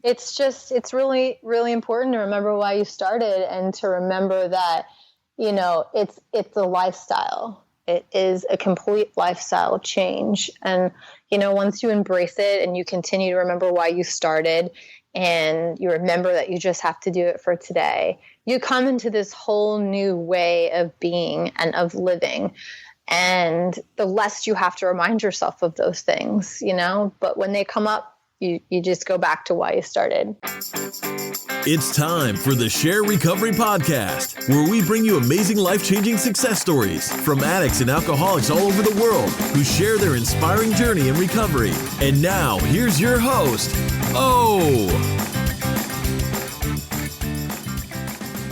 it's really, really important to remember why you started and to remember that, it's a lifestyle. It is a complete lifestyle change. And, once you embrace it and you continue to remember why you started and you remember that you just have to do it for today, you come into this whole new way of being and of living. And the less you have to remind yourself of those things, but when they come up, you just go back to why you started. It's time for the SHAIR Recovery Podcast, where we bring you amazing life-changing success stories from addicts and alcoholics all over the world who share their inspiring journey in recovery. And now, here's your host, O.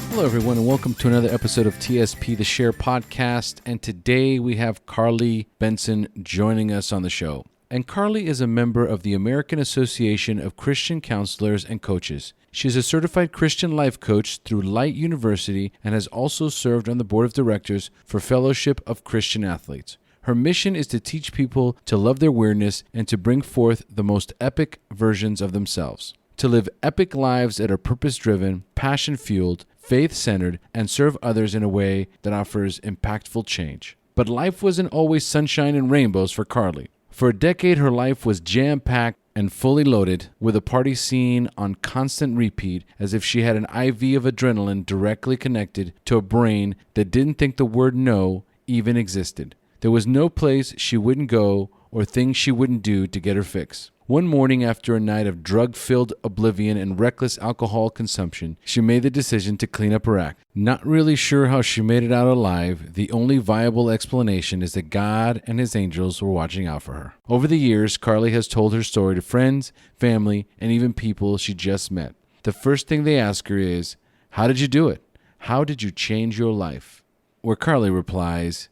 Hello, everyone, and welcome to another episode of TSP, the SHAIR Podcast. And today we have Carly Benson joining us on the show. And Carly is a member of the American Association of Christian Counselors and Coaches. She is a certified Christian life coach through Light University and has also served on the board of directors for Fellowship of Christian Athletes. Her mission is to teach people to love their weirdness and to bring forth the most epic versions of themselves, to live epic lives that are purpose-driven, passion-fueled, faith-centered, and serve others in a way that offers impactful change. But life wasn't always sunshine and rainbows for Carly. For a decade, her life was jam-packed and fully loaded, with a party scene on constant repeat, as if she had an IV of adrenaline directly connected to a brain that didn't think the word no even existed. There was no place she wouldn't go or things she wouldn't do to get her fix. One morning, after a night of drug-filled oblivion and reckless alcohol consumption, she made the decision to clean up her act. Not really sure how she made it out alive, the only viable explanation is that God and his angels were watching out for her. Over the years, Carly has told her story to friends, family, and even people she just met. The first thing they ask her is, "How did you do it? How did you change your life?" Where Carly replies,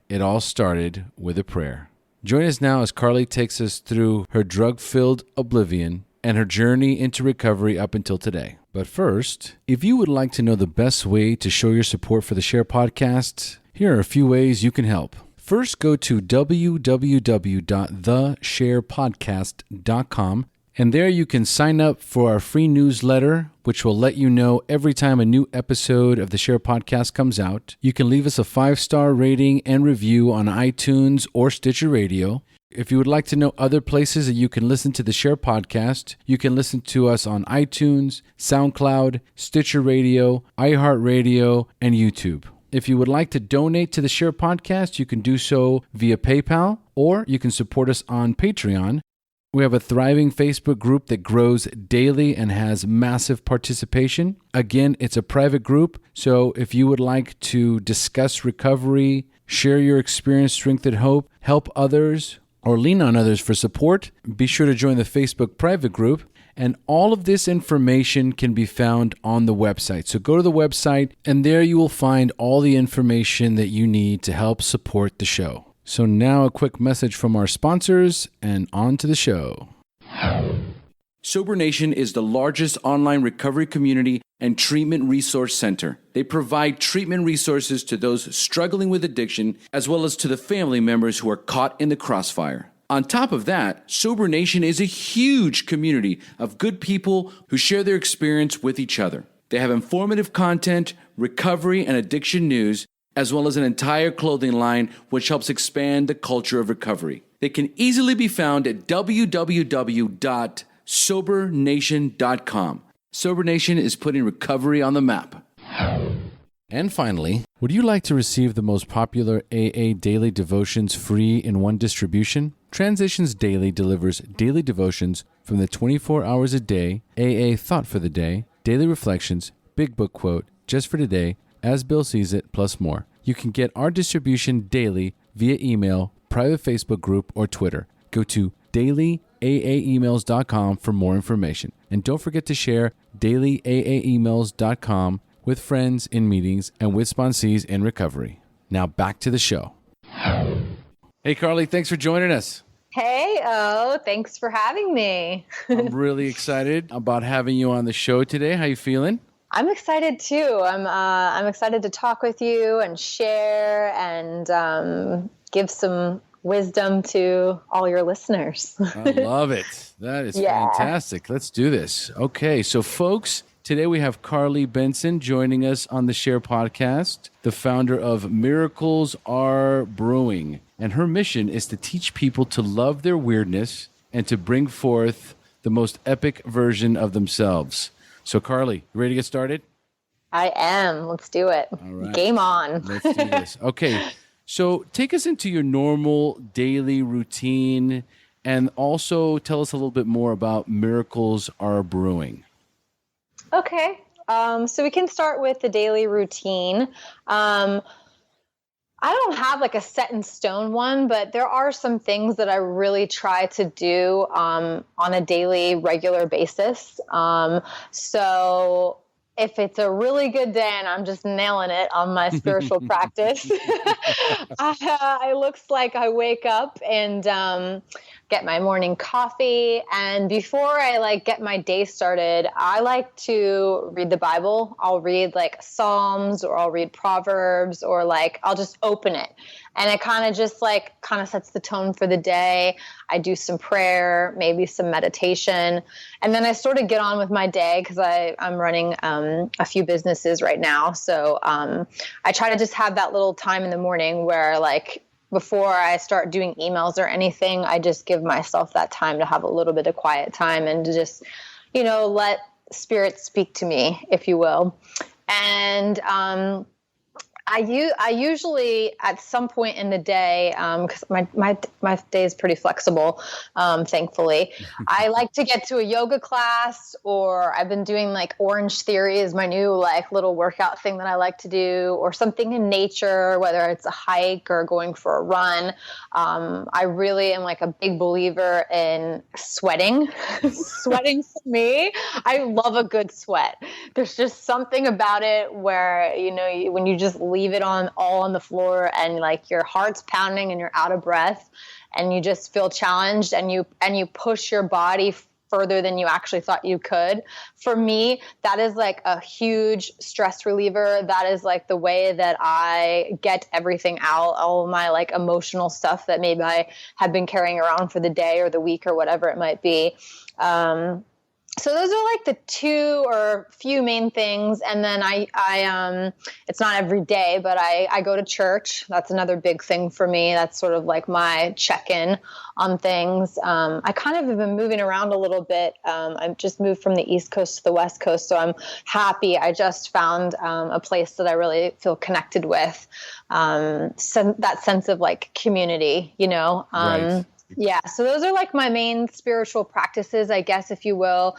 "It all started with a prayer." Join us now as Carly takes us through her drug-filled oblivion and her journey into recovery up until today. But first, if you would like to know the best way to show your support for the SHAIR Podcast, here are a few ways you can help. First, go to www.theshairpodcast.com, and there you can sign up for our free newsletter, which will let you know every time a new episode of the SHAIR Podcast comes out. You can leave us a 5-star rating and review on iTunes or Stitcher Radio. If you would like to know other places that you can listen to the SHAIR Podcast, you can listen to us on iTunes, SoundCloud, Stitcher Radio, iHeartRadio, and YouTube. If you would like to donate to the SHAIR Podcast, you can do so via PayPal, or you can support us on Patreon. We have a thriving Facebook group that grows daily and has massive participation. Again, it's a private group, so if you would like to discuss recovery, share your experience, strength, and hope, help others, or lean on others for support, be sure to join the Facebook private group. And all of this information can be found on the website. So go to the website, and there you will find all the information that you need to help support the show. So now a quick message from our sponsors, and on to the show. Sober Nation is the largest online recovery community and treatment resource center. They provide treatment resources to those struggling with addiction, as well as to the family members who are caught in the crossfire. On top of that, Sober Nation is a huge community of good people who share their experience with each other. They have informative content, recovery and addiction news, as well as an entire clothing line which helps expand the culture of recovery. They can easily be found at www.sobernation.com. Sober Nation is putting recovery on the map. And finally, would you like to receive the most popular AA daily devotions free in one distribution? Transitions Daily delivers daily devotions from the 24 hours a day, AA Thought for the Day, Daily Reflections, Big Book Quote, Just for Today, As Bill Sees It, plus more. You can get our distribution daily via email, private Facebook group, or Twitter. Go to dailyaaemails.com for more information. And don't forget to share dailyaaemails.com with friends in meetings and with sponsees in recovery. Now back to the show. Hey, Carly, thanks for joining us. Hey, thanks for having me. I'm really excited about having you on the show today. How you feeling? I'm excited too. I'm excited to talk with you and share and give some wisdom to all your listeners. I love it. That is fantastic. Let's do this. Okay, so folks, today we have Carly Benson joining us on the SHAIR Podcast, the founder of Miracles Are Brewing. And her mission is to teach people to love their weirdness and to bring forth the most epic version of themselves. So Carly, you ready to get started? I am. Let's do it. All right. Game on. Let's do this. Okay. So take us into your normal daily routine and also tell us a little bit more about Miracles Are Brewing. Okay. So we can start with the daily routine. I don't have like a set in stone one, but there are some things that I really try to do on a daily, regular basis. So if it's a really good day and I'm just nailing it on my spiritual practice, it looks like I wake up and get my morning coffee. And before I get my day started, I like to read the Bible. I'll read Psalms, or I'll read Proverbs, or I'll just open it. And it kind of just sets the tone for the day. I do some prayer, maybe some meditation. And then I sort of get on with my day because I'm running a few businesses right now. So I try to just have that little time in the morning where before I start doing emails or anything, I just give myself that time to have a little bit of quiet time and to just, let spirit speak to me, if you will. And I usually at some point in the day, because my day is pretty flexible, thankfully, I like to get to a yoga class, or I've been doing Orange Theory is my new little workout thing that I like to do, or something in nature, whether it's a hike or going for a run. I really am a big believer in sweating. Sweating for me, I love a good sweat. There's just something about it where, when you just leave it all on the floor and your heart's pounding and you're out of breath and you just feel challenged and you push your body further than you actually thought you could. For me, that is a huge stress reliever. That is the way that I get everything out, all of my emotional stuff that maybe I have been carrying around for the day or the week or whatever it might be. So those are the two or few main things. And then I it's not every day, but I go to church. That's another big thing for me. That's sort of my check-in on things. I kind of have been moving around a little bit. I've just moved from the East Coast to the West Coast. So I'm happy. I just found a place that I really feel connected with. That sense of community, Right. Yeah. So those are my main spiritual practices, I guess, if you will.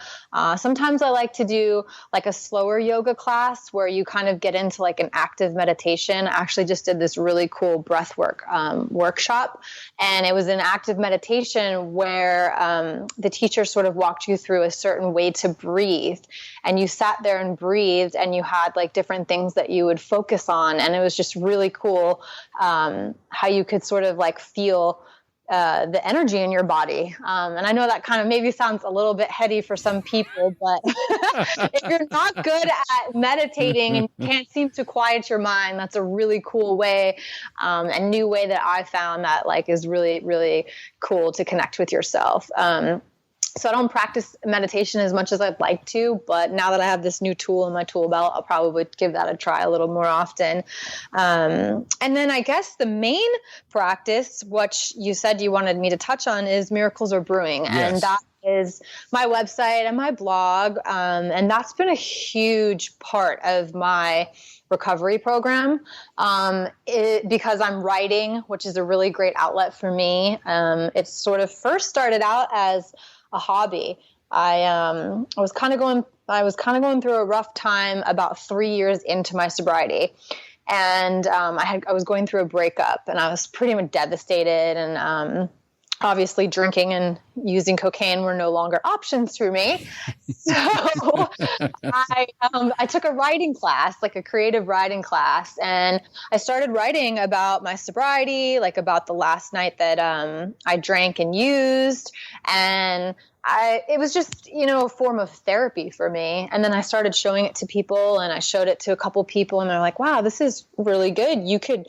Sometimes I like to do a slower yoga class where you kind of get into an active meditation. I actually just did this really cool breathwork workshop, and it was an active meditation where the teacher sort of walked you through a certain way to breathe, and you sat there and breathed, and you had different things that you would focus on. And it was just really cool how you could sort of feel the energy in your body. And I know that kind of maybe sounds a little bit heady for some people, but if you're not good at meditating and you can't seem to quiet your mind, that's a really cool way, a new way that I found that is really, really cool to connect with yourself. So I don't practice meditation as much as I'd like to, but now that I have this new tool in my tool belt, I'll probably give that a try a little more often. And then I guess the main practice, what you said you wanted me to touch on, is Miracles Are Brewing. Yes. And that is my website and my blog. And that's been a huge part of my recovery program, because I'm writing, which is a really great outlet for me. It sort of first started out as a hobby. I was kind of going through a rough time about 3 years into my sobriety, and I was going through a breakup, and I was pretty much devastated, and obviously drinking and using cocaine were no longer options for me. So I took a writing class, a creative writing class, and I started writing about my sobriety, about the last night that I drank and used. And it was just, a form of therapy for me. And then I started showing it to people, and I showed it to a couple people, and they're like, wow, this is really good. You could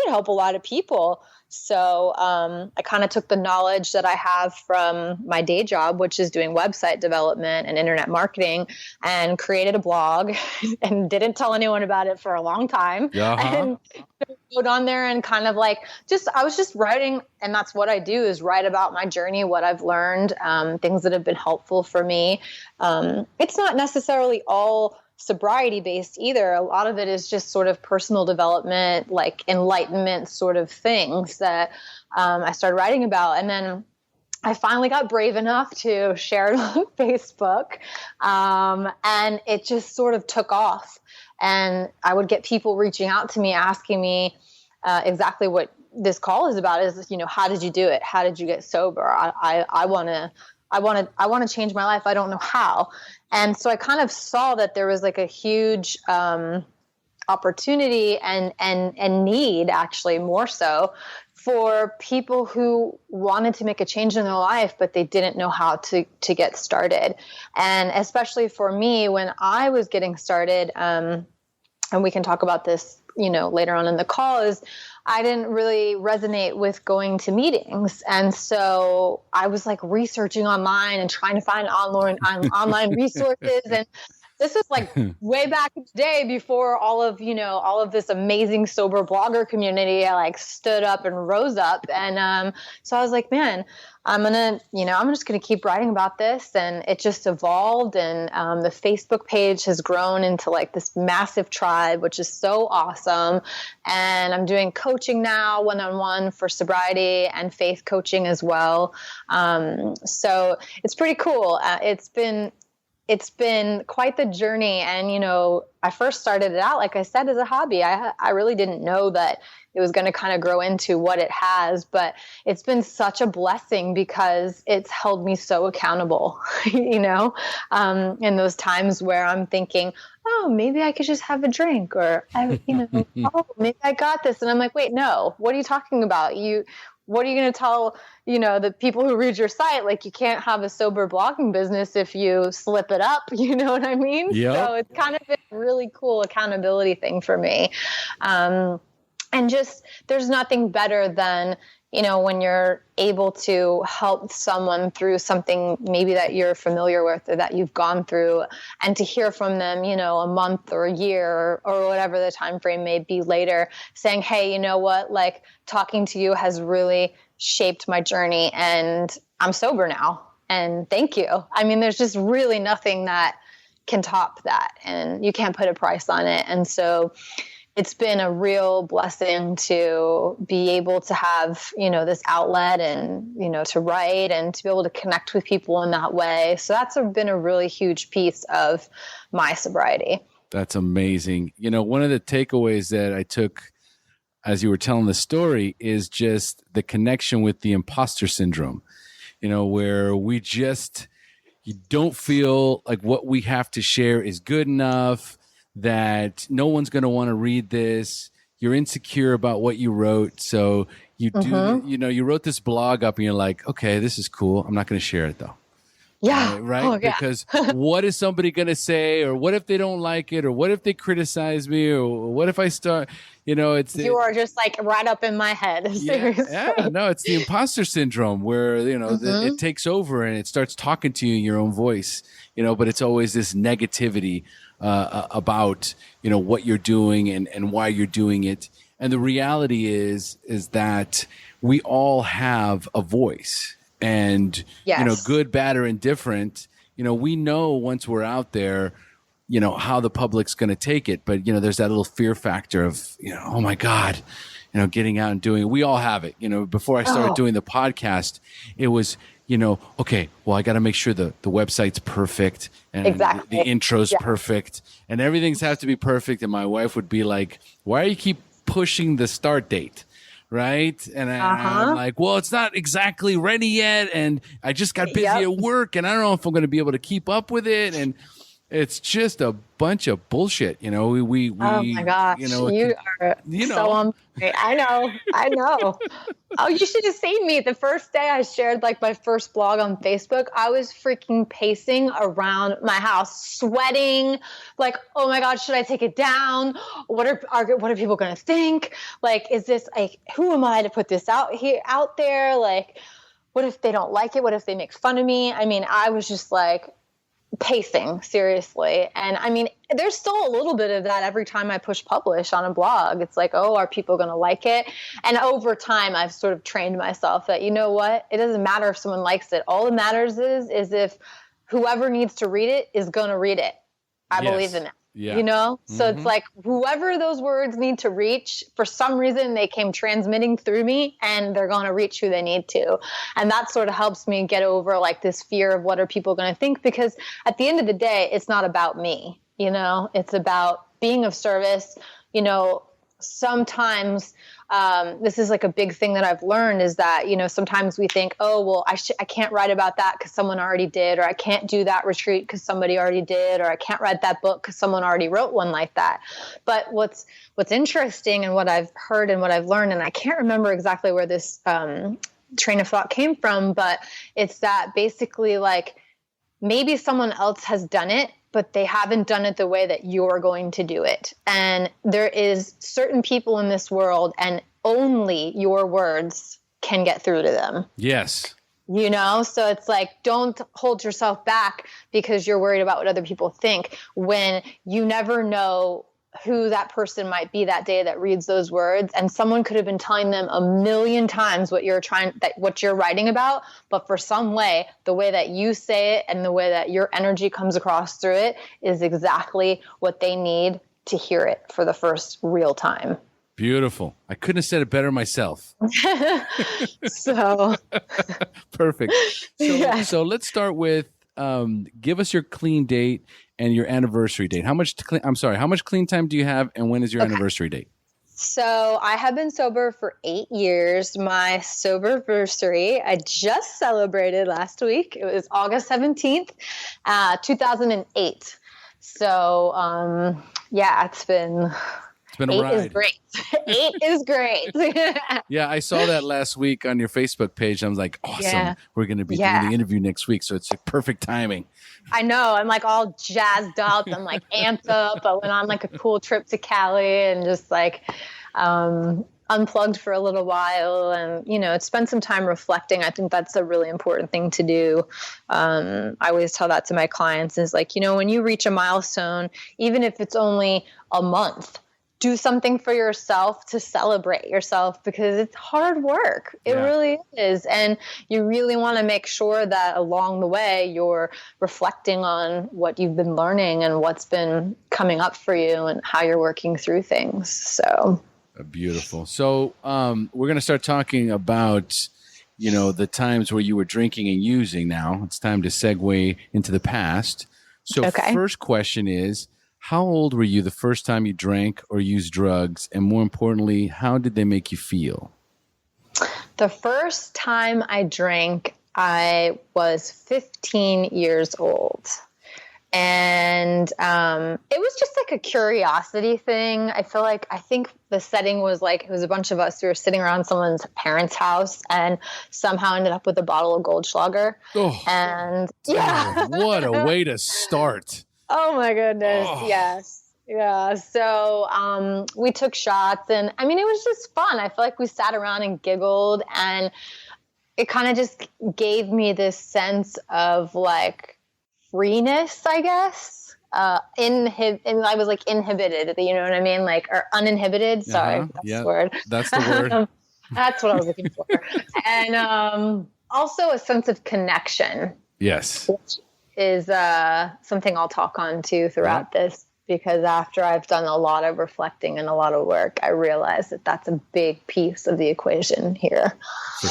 help a lot of people. So I kind of took the knowledge that I have from my day job, which is doing website development and internet marketing, and created a blog and didn't tell anyone about it for a long time. And wrote on there and kind of like I was just writing, and that's what I do, is write about my journey, what I've learned, things that have been helpful for me. It's not necessarily all sobriety based either. A lot of it is just sort of personal development, like enlightenment sort of things that I started writing about. And then I finally got brave enough to share it on Facebook, and it just sort of took off. And I would get people reaching out to me, asking me exactly what this call is about, is, how did you do it? How did you get sober? I want to change my life. I don't know how. And so I kind of saw that there was like a huge opportunity and need, actually more so, for people who wanted to make a change in their life, but they didn't know how to get started. And especially for me, when I was getting started, and we can talk about this, later on in the call, is I didn't really resonate with going to meetings. And so I was like researching online and trying to find online resources. And this is like way back in the day, before all of this amazing sober blogger community like stood up and rose up. And so I was like, man, I'm just gonna keep writing about this. And it just evolved. And the Facebook page has grown into like this massive tribe, which is so awesome. And I'm doing coaching now, one-on-one, for sobriety and faith coaching as well. So it's pretty cool. It's been quite the journey. And, I first started it out, like I said, as a hobby. I really didn't know that it was going to kind of grow into what it has, but it's been such a blessing because it's held me so accountable, in those times where I'm thinking, oh, maybe I could just have a drink, or, oh, maybe I got this. And I'm like, wait, no, what are you talking about? What are you going to tell, the people who read your site? Like, you can't have a sober blogging business if you slip it up. You know what I mean? Yep. So it's kind of been a really cool accountability thing for me. And just, there's nothing better than, when you're able to help someone through something maybe that you're familiar with or that you've gone through, and to hear from them, a month or a year or whatever the time frame may be later, saying, hey, you know what, like, talking to you has really shaped my journey and I'm sober now. And thank you. I mean, there's just really nothing that can top that, and you can't put a price on it. And so it's been a real blessing to be able to have, this outlet and, to write and to be able to connect with people in that way. So that's been a really huge piece of my sobriety. That's amazing. One of the takeaways that I took as you were telling the story is just the connection with the imposter syndrome, where you don't feel like what we have to share is good enough, that no one's going to want to read this. You're insecure about what you wrote. So you do, you wrote this blog up and you're like, okay, this is cool. I'm not going to share it though. Yeah. Right. Oh, yeah. Because what is somebody going to say, or what if they don't like it, or what if they criticize me, or what if I start, you are just like right up in my head. Seriously. Yeah. No, it's the imposter syndrome where, it takes over and it starts talking to you in your own voice, but it's always this negativity about, what you're doing and why you're doing it. And the reality is that we all have a voice. And, yes. Good, bad, or indifferent, we know once we're out there, how the public's going to take it. But, there's that little fear factor of, oh my God, getting out and doing it. We all have it. Before I started doing the podcast, it was, okay, well, I got to make sure the website's perfect and exactly. the intro's perfect and everything's have to be perfect. And my wife would be like, why do you keep pushing the start date? Right. And I'm like, well, it's not exactly ready yet. And I just got busy at work and I don't know if I'm going to be able to keep up with it. And, It's just a bunch of bullshit. We oh my gosh, you are so on point. I know. Oh, you should have seen me the first day I shared like my first blog on Facebook. I was freaking pacing around my house, sweating, like, oh my God, should I take it down? What are people going to think? Like, is this like, who am I to put this out there? Like, what if they don't like it? What if they make fun of me? I mean, I was just like pacing, seriously. And I mean, there's still a little bit of that every time I push publish on a blog. It's like, oh, are people going to like it? And over time, I've sort of trained myself that, you know what? It doesn't matter if someone likes it. All that matters is if whoever needs to read it is going to read it. I believe in it. Yeah. So it's like whoever those words need to reach, for some reason they came transmitting through me and they're going to reach who they need to. And that sort of helps me get over like this fear of what are people going to think, because at the end of the day, it's not about me, it's about being of service. Sometimes this is like a big thing that I've learned is that, sometimes we think, oh, well, I can't write about that because someone already did, or I can't do that retreat because somebody already did, or I can't write that book because someone already wrote one like that. But what's interesting and what I've heard and what I've learned, and I can't remember exactly where this train of thought came from, but it's that basically like maybe someone else has done it, but they haven't done it the way that you're going to do it. And there is certain people in this world and only your words can get through to them. Yes. So it's like, don't hold yourself back because you're worried about what other people think, when you never know who that person might be that day that reads those words. And someone could have been telling them a million times what you're writing about, but for some way, the way that you say it and the way that your energy comes across through it is exactly what they need to hear it for the first real time. Beautiful. I couldn't have said it better myself. So perfect. So let's start with, give us your clean date and your anniversary date. How much clean time do you have, and when is your anniversary date? So I have been sober for 8 years. My sober-versary, I just celebrated last week. It was August 17th, 2008. So, it's been a ride. 8 is great. 8 is great. Yeah, I saw that last week on your Facebook page. I was like, awesome. Yeah. We're going to be doing the interview next week, so it's perfect timing. I know. I'm like all jazzed up. I'm like amped up. I went on like a cool trip to Cali and just like unplugged for a little while and, spend some time reflecting. I think that's a really important thing to do. I always tell that to my clients is like, when you reach a milestone, even if it's only a month, do something for yourself to celebrate yourself, because it's hard work. It really is. And you really want to make sure that along the way, you're reflecting on what you've been learning and what's been coming up for you and how you're working through things. So beautiful. So we're going to start talking about, the times where you were drinking and using. Now it's time to segue into the past. So First question is, how old were you the first time you drank or used drugs? And more importantly, how did they make you feel? The first time I drank, I was 15 years old. And it was just like a curiosity thing. I think the setting was like, it was a bunch of us who were sitting around someone's parents' house and somehow ended up with a bottle of Goldschlager. Oh, and what a way to start. Oh my goodness. Oh. Yes. Yeah. So, we took shots and it was just fun. I feel like we sat around and giggled, and it kind of just gave me this sense of like freeness, I guess. And I was like inhibited, you know what I mean? Like, or uninhibited. Sorry. That's the word. That's the word. That's what I was looking for. And, also a sense of connection. Yes. Which is something I'll talk on too throughout this, because after I've done a lot of reflecting and a lot of work, I realized that that's a big piece of the equation here. For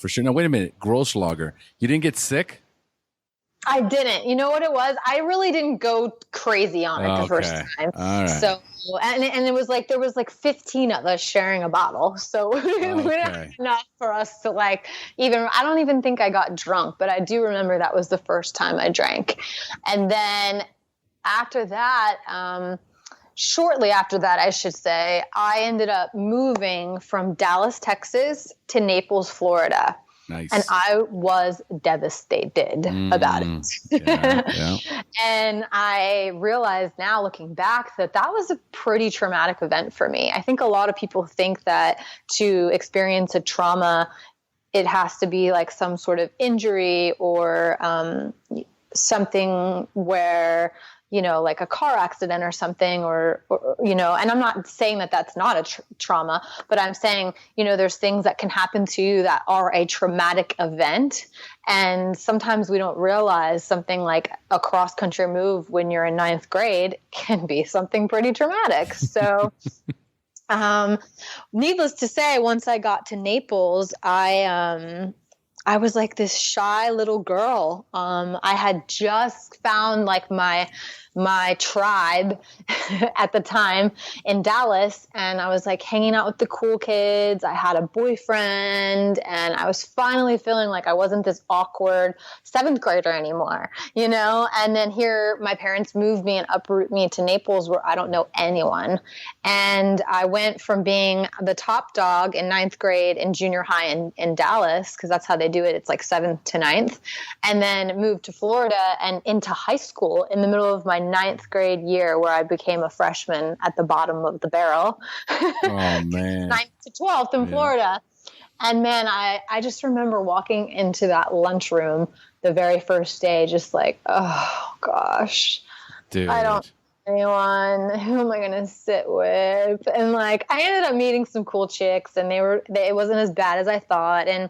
sure. Now, wait a minute. Goldschlager. You didn't get sick? I didn't. You know what it was? I really didn't go crazy on it the first time. All right. So, and it was like, there was like 15 of us sharing a bottle. So we didn't have enough for us to like I don't even think I got drunk, but I do remember that was the first time I drank. And then after that, shortly after that, I should say, I ended up moving from Dallas, Texas to Naples, Florida. Nice. And I was devastated about it. Yeah. And I realized now, looking back, that was a pretty traumatic event for me. I think a lot of people think that to experience a trauma, it has to be like some sort of injury or something where, like a car accident or something, or and I'm not saying that that's not a trauma, but I'm saying, there's things that can happen to you that are a traumatic event. And sometimes we don't realize something like a cross-country move when you're in 9th grade can be something pretty traumatic. So needless to say, once I got to Naples, I was like this shy little girl. I had just found like my tribe at the time in Dallas, and I was like hanging out with the cool kids. I had a boyfriend, and I was finally feeling like I wasn't this awkward 7th grader anymore, And then here my parents moved me and uproot me to Naples, where I don't know anyone. And I went from being the top dog in 9th grade in junior high in Dallas, because that's how they do it. It's like 7th to 9th, and then moved to Florida and into high school in the middle of my 9th grade year, where I became a freshman at the bottom of the barrel. Oh man. 9th to 12th in Florida. And man, I just remember walking into that lunchroom the very first day, just like, oh gosh, dude, I don't know anyone. Who am I going to sit with? And like, I ended up meeting some cool chicks, and it wasn't as bad as I thought. And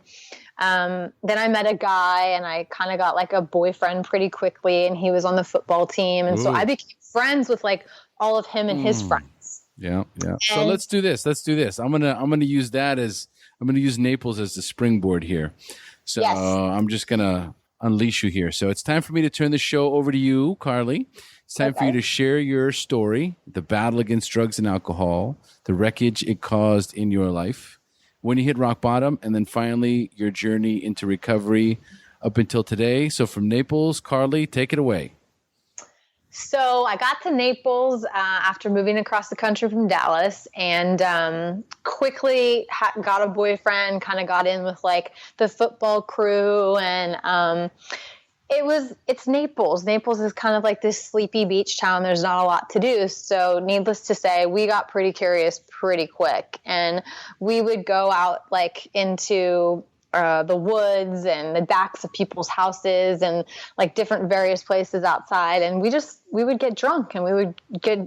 then I met a guy, and I kind of got like a boyfriend pretty quickly, and he was on the football team. And so I became friends with like all of him and his friends. Yeah. So let's do this. I'm going to use Naples as the springboard here. So yes. I'm just going to unleash you here. So it's time for me to turn the show over to you, Carly. It's time for you to share your story, the battle against drugs and alcohol, the wreckage it caused in your life, when you hit rock bottom, and then finally your journey into recovery up until today. So from Naples, Carly, take it away. So I got to Naples after moving across the country from Dallas, and quickly got a boyfriend, kind of got in with like the football crew, and it's Naples. Naples is kind of like this sleepy beach town. There's not a lot to do. So needless to say, we got pretty curious pretty quick, and we would go out like into the woods and the backs of people's houses and like different various places outside. And we would get drunk, and we would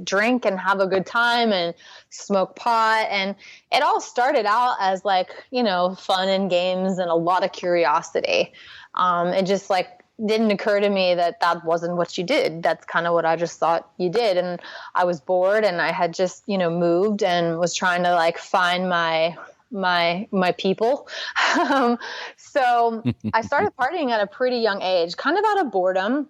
drink and have a good time and smoke pot. And it all started out as like, fun and games and a lot of curiosity. It just like didn't occur to me that wasn't what you did. That's kind of what I just thought you did. And I was bored, and I had just, moved and was trying to like find my people. So I started partying at a pretty young age, kind of out of boredom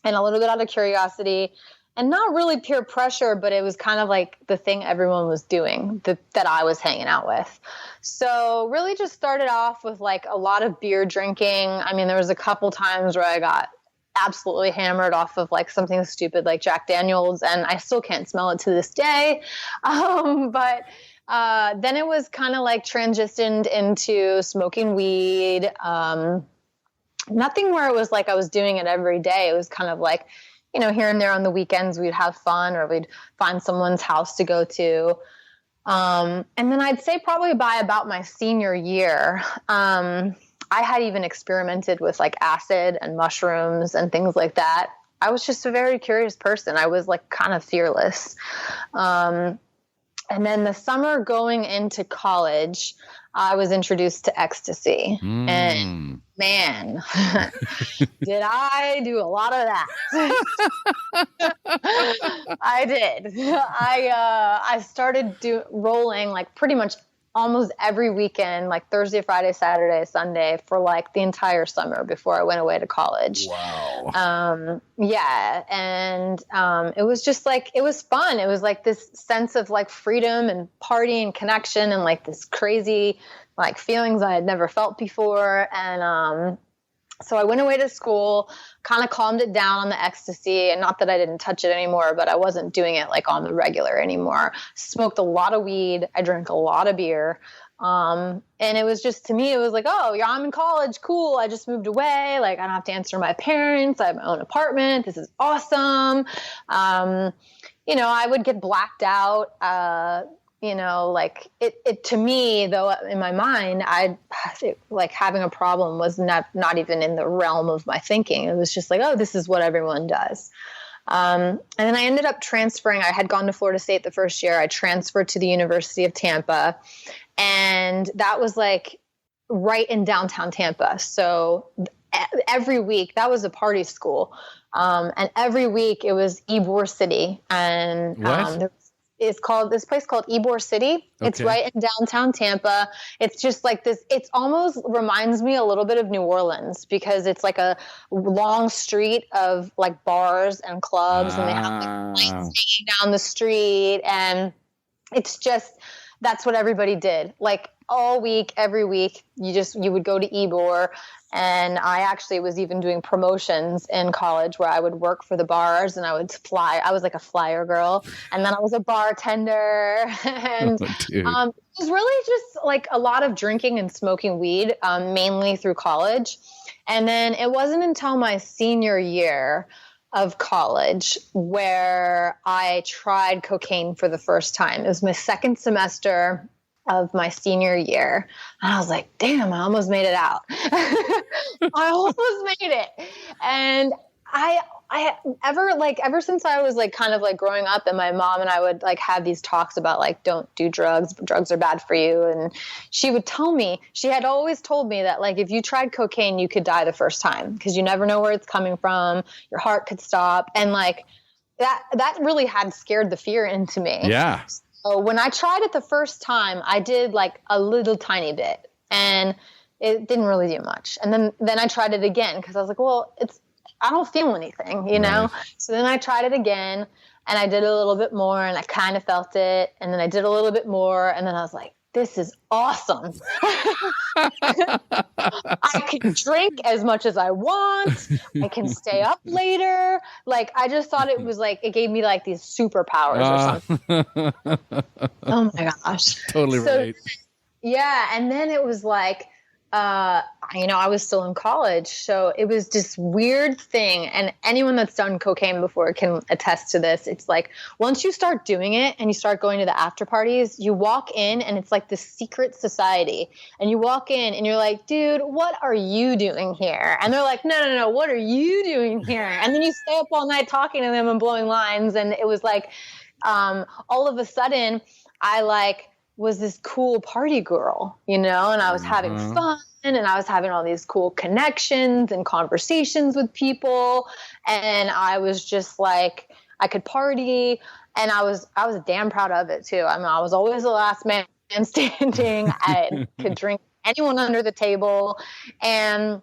and a little bit out of curiosity, and not really peer pressure, but it was kind of like the thing everyone was doing that I was hanging out with. So really just started off with like a lot of beer drinking. I mean, there was a couple times where I got absolutely hammered off of like something stupid like Jack Daniels, and I still can't smell it to this day. But then it was kind of like transitioned into smoking weed. Nothing where it was like I was doing it every day. It was kind of like, here and there on the weekends we'd have fun, or we'd find someone's house to go to. And then I'd say probably by about my senior year, I had even experimented with like acid and mushrooms and things like that. I was just a very curious person. I was like kind of fearless. And then the summer going into college, I was introduced to ecstasy. And man, did I do a lot of that. I did. I started rolling like pretty much almost every weekend, like Thursday, Friday, Saturday, Sunday, for like the entire summer before I went away to college. Wow. Yeah. And it was just like, it was fun. It was like this sense of like freedom and party and connection and like this crazy like feelings I had never felt before. And So I went away to school, kind of calmed it down on the ecstasy. And not that I didn't touch it anymore, but I wasn't doing it like on the regular anymore. Smoked a lot of weed. I drank a lot of beer. And it was just, to me, it was like, oh, yeah, I'm in college. Cool. I just moved away. Like, I don't have to answer my parents. I have my own apartment. This is awesome. I would get blacked out. Like it to me, though, in my mind, like having a problem was not even in the realm of my thinking. It was just like, oh, this is what everyone does. And then I ended up transferring. I had gone to Florida State the first year. I transferred to the University of Tampa, and that was like right in downtown Tampa. So every week, that was a party school. And every week it was Ybor City. And this place called Ybor City. Okay. It's right in downtown Tampa. It's just like this. It almost reminds me a little bit of New Orleans, because it's like a long street of like bars and clubs, and they have like lights hanging down the street. And it's just, that's what everybody did. Like all week, every week, you would go to Ybor. And I actually was even doing promotions in college where I would work for the bars, and I would fly. I was like a flyer girl. And then I was a bartender. And it was really just like a lot of drinking and smoking weed, mainly through college. And then it wasn't until my senior year of college where I tried cocaine for the first time. It was my second semester of my senior year. And I was like, damn, I almost made it out. I almost made it. And ever since I was like kind of like growing up, and my mom and I would like have these talks about like, don't do drugs. Drugs are bad for you. And she would tell me, she had always told me that like, if you tried cocaine, you could die the first time, because you never know where it's coming from. Your heart could stop. And like that really had scared the fear into me. Yeah. So when I tried it the first time, I did like a little tiny bit, and it didn't really do much. And then I tried it again, because I was like, well, I don't feel anything, you know? Right. So then I tried it again, and I did a little bit more, and I kind of felt it. And then I did a little bit more, and then I was like, this is awesome. I can drink as much as I want. I can stay up later. Like, I just thought it was like, it gave me like these superpowers or something. Oh my gosh. Totally right. Yeah. And then it was like, I was still in college. So it was this weird thing. And anyone that's done cocaine before can attest to this. It's like, once you start doing it and you start going to the after parties, you walk in and it's like this secret society. And you walk in and you're like, dude, what are you doing here? And they're like, no, what are you doing here? And then you stay up all night talking to them and blowing lines. And it was like, all of a sudden I was this cool party girl, and I was having fun, and I was having all these cool connections and conversations with people. And I was just like, I could party, and I was damn proud of it too. I mean, I was always the last man standing. I could drink anyone under the table. And,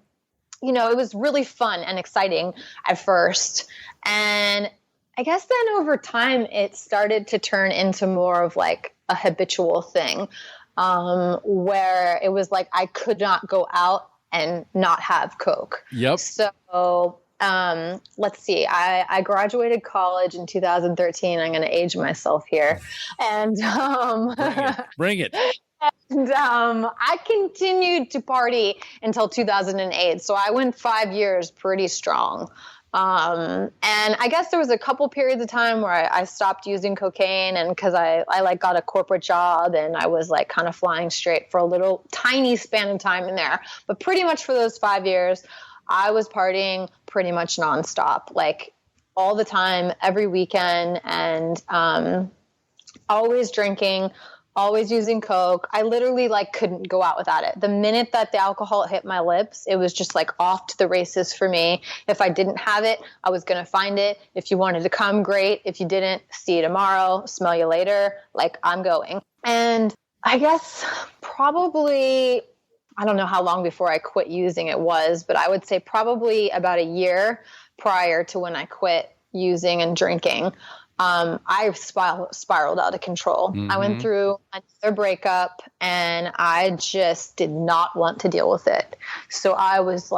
it was really fun and exciting at first. And I guess then over time, it started to turn into more of like a habitual thing, where it was like I could not go out and not have Coke. Yep. So let's see. I graduated college in 2013. I'm going to age myself here. And Bring it. And I continued to party until 2008. So I went 5 years pretty strong. And I guess there was a couple periods of time where I stopped using cocaine, and cause I got a corporate job, and I was like kind of flying straight for a little tiny span of time in there. But pretty much for those 5 years, I was partying pretty much nonstop, like all the time, every weekend, and, always drinking, always using Coke. I literally couldn't go out without it. The minute that the alcohol hit my lips, it was just off to the races for me. If I didn't have it, I was going to find it. If you wanted to come, great. If you didn't, see you tomorrow, smell you later. I'm going. And I guess probably, I don't know how long before I quit using it was, but I would say probably about a year prior to when I quit using and drinking. I spiraled out of control. Mm-hmm. I went through another breakup, and I just did not want to deal with it. So I was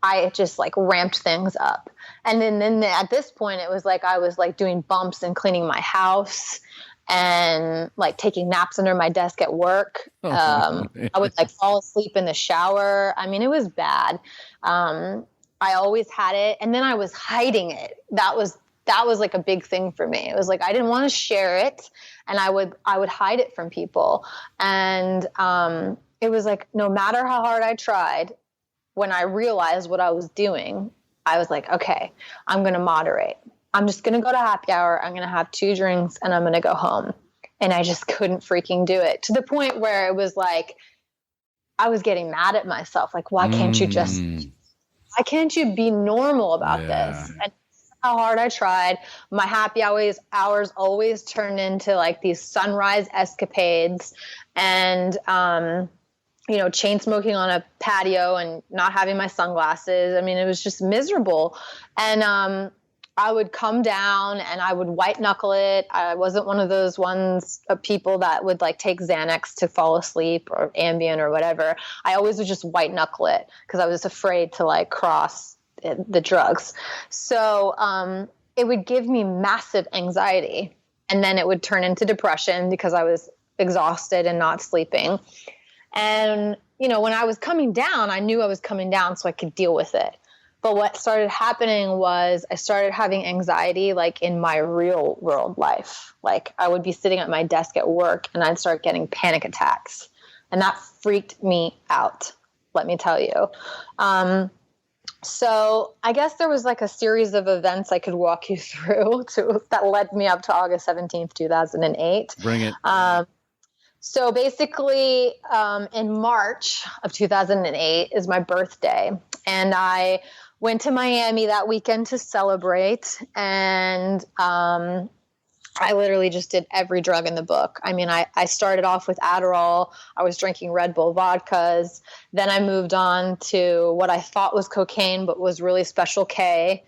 I just like ramped things up. And then at this point, it was like I was like doing bumps and cleaning my house and like taking naps under my desk at work. I would like fall asleep in the shower. I mean, it was bad. I always had it. And then I was hiding it. That was like a big thing for me. It was like I didn't want to share it, and I would hide it from people. And it was like no matter how hard I tried, when I realized what I was doing, I was like, okay, I'm going to moderate. I'm just going to go to happy hour. I'm going to have 2 drinks and I'm going to go home. And I just couldn't freaking do it, to the point where it was like I was getting mad at myself. Like, why can't you be normal about this? And how hard I tried. My happy hours always turned into like these sunrise escapades, and chain smoking on a patio and not having my sunglasses. I mean, it was just miserable. And I would come down and I would white knuckle it. I wasn't one of those people that would like take Xanax to fall asleep or Ambien or whatever. I always would just white knuckle it because I was afraid to like cross the drugs. So it would give me massive anxiety, and then it would turn into depression because I was exhausted and not sleeping. And, when I was coming down, I knew I was coming down so I could deal with it. But what started happening was I started having anxiety like in my real world life. Like I would be sitting at my desk at work and I'd start getting panic attacks. And that freaked me out, let me tell you. So I guess there was like a series of events I could walk you through that led me up to August 17th, 2008. Bring it. So basically, in March of 2008 is my birthday, and I went to Miami that weekend to celebrate, and I literally just did every drug in the book. I mean, I started off with Adderall. I was drinking Red Bull vodkas. Then I moved on to what I thought was cocaine, but was really Special K.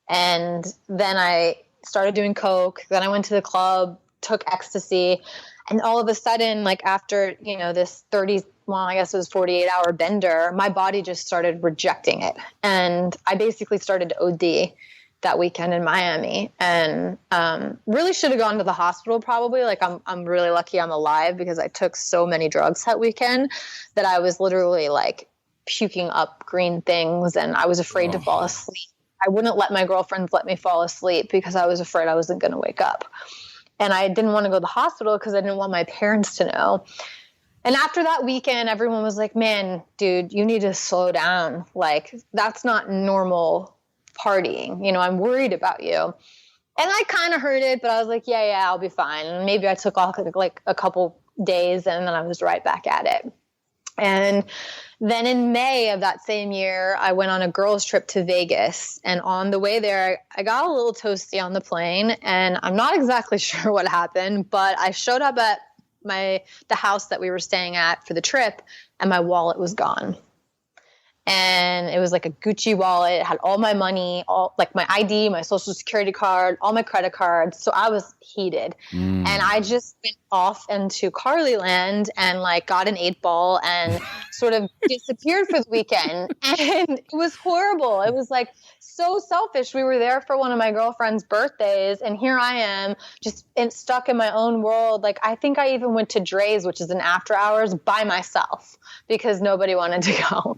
And then I started doing coke. Then I went to the club, took ecstasy. And all of a sudden, like after, this 48-hour bender, my body just started rejecting it. And I basically started to OD that weekend in Miami, and really should have gone to the hospital probably. Like I'm really lucky I'm alive because I took so many drugs that weekend that I was literally like puking up green things, and I was afraid to fall asleep. I wouldn't let my girlfriends let me fall asleep because I was afraid I wasn't going to wake up. And I didn't want to go to the hospital because I didn't want my parents to know. And after that weekend, everyone was like, man, dude, you need to slow down. Like, that's not normal partying. I'm worried about you. And I kind of heard it, but I was like, yeah, I'll be fine. And maybe I took off like a couple days, and then I was right back at it. And then in May of that same year, I went on a girls' trip to Vegas. And on the way there, I got a little toasty on the plane. And I'm not exactly sure what happened, but I showed up at the house that we were staying at for the trip, and my wallet was gone. And it was like a Gucci wallet. It had all my money, all like my ID, my social security card, all my credit cards. So I was heated. And I just went off into Carly land and like got an 8-ball and sort of disappeared for the weekend. And it was horrible. It was like so selfish. We were there for one of my girlfriend's birthdays, and here I am just stuck in my own world. Like I think I even went to Dre's, which is an after hours, by myself because nobody wanted to go.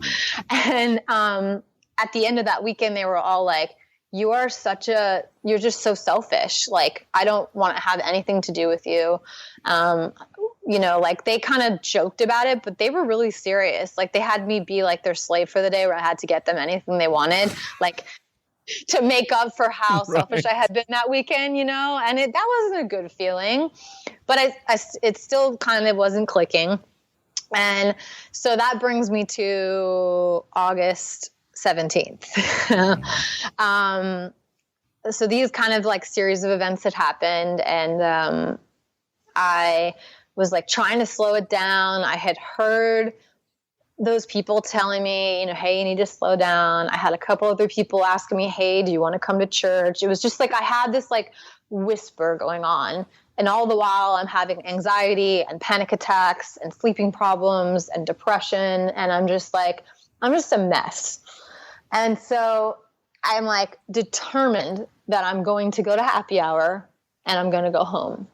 And at the end of that weekend, they were all like, you're just so selfish. Like, I don't want to have anything to do with you. Like they kind of joked about it, but they were really serious. Like they had me be like their slave for the day, where I had to get them anything they wanted, like to make up for how selfish I had been that weekend, and that wasn't a good feeling, but it still kind of wasn't clicking. And so that brings me to August 17th. So these kind of like series of events had happened, and I was like trying to slow it down. I had heard those people telling me, hey, you need to slow down. I had a couple other people asking me, hey, do you want to come to church? It was just like I had this like whisper going on. And all the while I'm having anxiety and panic attacks and sleeping problems and depression. And I'm just a mess. And so I'm like determined that I'm going to go to happy hour and I'm going to go home.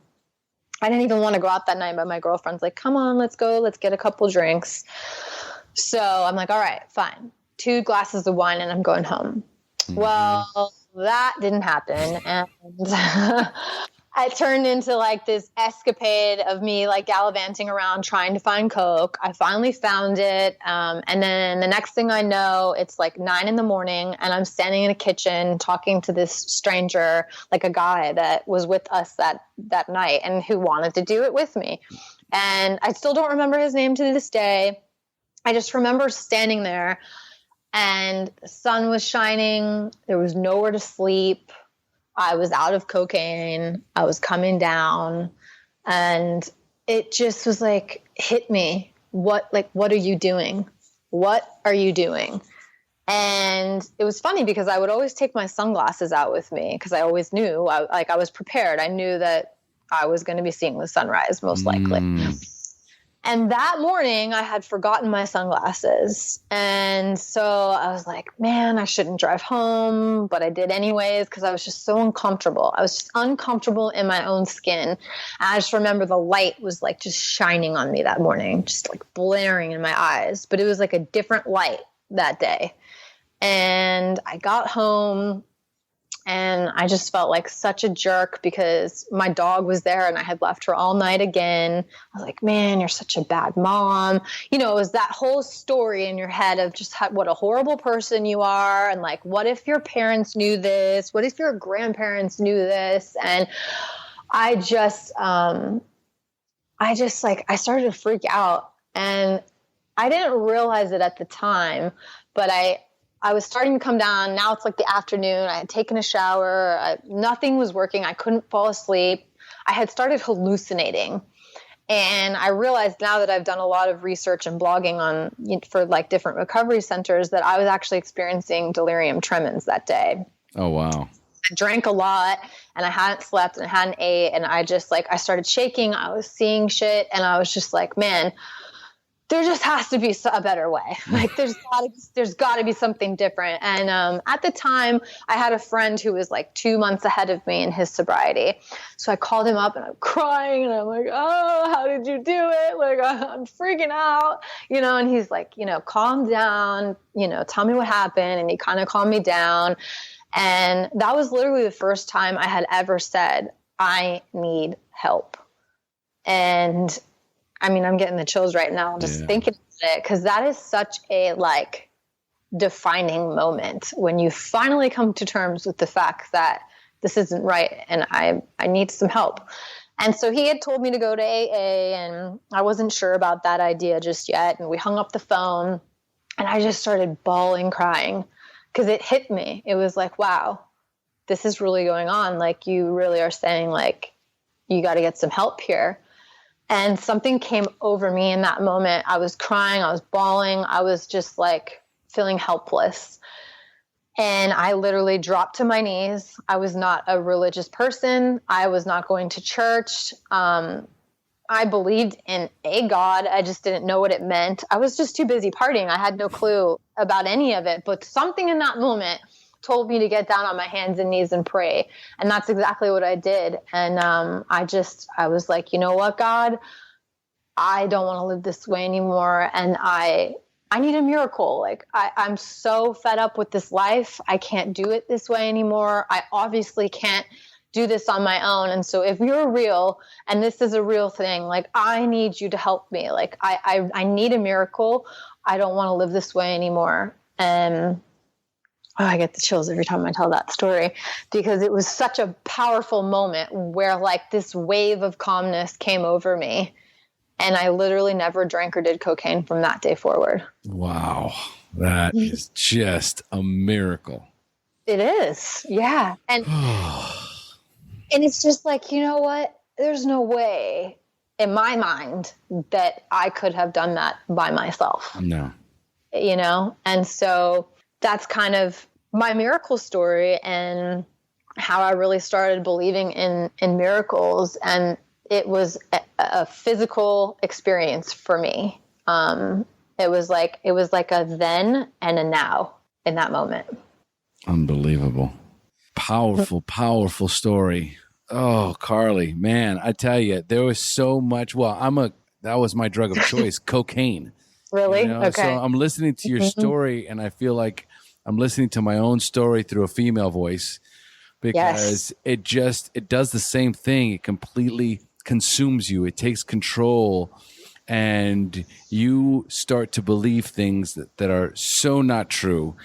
I didn't even want to go out that night, but my girlfriend's like, come on, let's go. Let's get a couple drinks. So I'm like, all right, fine. 2 glasses of wine and I'm going home. Mm-hmm. Well, that didn't happen. And it turned into like this escapade of me like gallivanting around trying to find Coke. I finally found it. And then the next thing I know, it's like 9 a.m. and I'm standing in a kitchen talking to this stranger, like a guy that was with us that night and who wanted to do it with me. And I still don't remember his name to this day. I just remember standing there and the sun was shining. There was nowhere to sleep. I was out of cocaine. I was coming down, and it just was like, hit me. What are you doing? What are you doing? And it was funny because I would always take my sunglasses out with me because I always knew I was prepared. I knew that I was going to be seeing the sunrise most likely. And that morning I had forgotten my sunglasses. And so I was like, man, I shouldn't drive home, but I did anyways because I was just so uncomfortable. I was just uncomfortable in my own skin. And I just remember the light was like just shining on me that morning, just like blaring in my eyes. But it was like a different light that day. And I got home and I just felt like such a jerk because my dog was there and I had left her all night again. I was like, man, you're such a bad mom. You know, it was that whole story in your head of just what a horrible person you are. And like, what if your parents knew this? What if your grandparents knew this? And I started to freak out, and I didn't realize it at the time, but I was starting to come down. Now it's like the afternoon. I had taken a shower. Nothing was working. I couldn't fall asleep. I had started hallucinating. And I realized now that I've done a lot of research and blogging for like different recovery centers that I was actually experiencing delirium tremens that day. Oh, wow. I drank a lot and I hadn't slept and I hadn't ate. And I started shaking. I was seeing shit. And I was just like, man, there just has to be a better way. Like there's got to be something different. And at the time, I had a friend who was like 2 months ahead of me in his sobriety. So I called him up and I'm crying and I'm like, oh, how did you do it? Like I'm freaking out, and he's like, calm down, tell me what happened. And he kind of calmed me down. And that was literally the first time I had ever said, I need help. And I mean, I'm getting the chills right now just thinking about it, because that is such a like defining moment when you finally come to terms with the fact that this isn't right and I need some help. And so he had told me to go to AA, and I wasn't sure about that idea just yet. And we hung up the phone and I just started bawling, crying, because it hit me. It was like, wow, this is really going on. Like, you really are saying like, you got to get some help here. And something came over me in that moment. I was crying. I was bawling. I was just like feeling helpless. And I literally dropped to my knees. I was not a religious person. I was not going to church. I believed in a God. I just didn't know what it meant. I was just too busy partying. I had no clue about any of it. But something in that moment told me to get down on my hands and knees and pray. And that's exactly what I did. And I was like, you know what, God, I don't want to live this way anymore. And I need a miracle. Like I'm so fed up with this life. I can't do it this way anymore. I obviously can't do this on my own. And so if you're real and this is a real thing, like I need you to help me. Like I need a miracle. I don't want to live this way anymore. And I get the chills every time I tell that story, because it was such a powerful moment where like this wave of calmness came over me. And I literally never drank or did cocaine from that day forward. Wow. That is just a miracle. It is. Yeah. And it's just like, you know what? There's no way in my mind that I could have done that by myself. No. And so that's kind of my miracle story and how I really started believing in miracles. And it was a physical experience for me. It was like a then and a now. in that moment. Unbelievable. Powerful, powerful story. Oh, Carly, man, I tell you, there was so much. Well, that was my drug of choice, cocaine. Really? You know? Okay. So I'm listening to your story, and I feel like I'm listening to my own story through a female voice, because it does the same thing. It completely consumes you. It takes control, and you start to believe things that are so not true.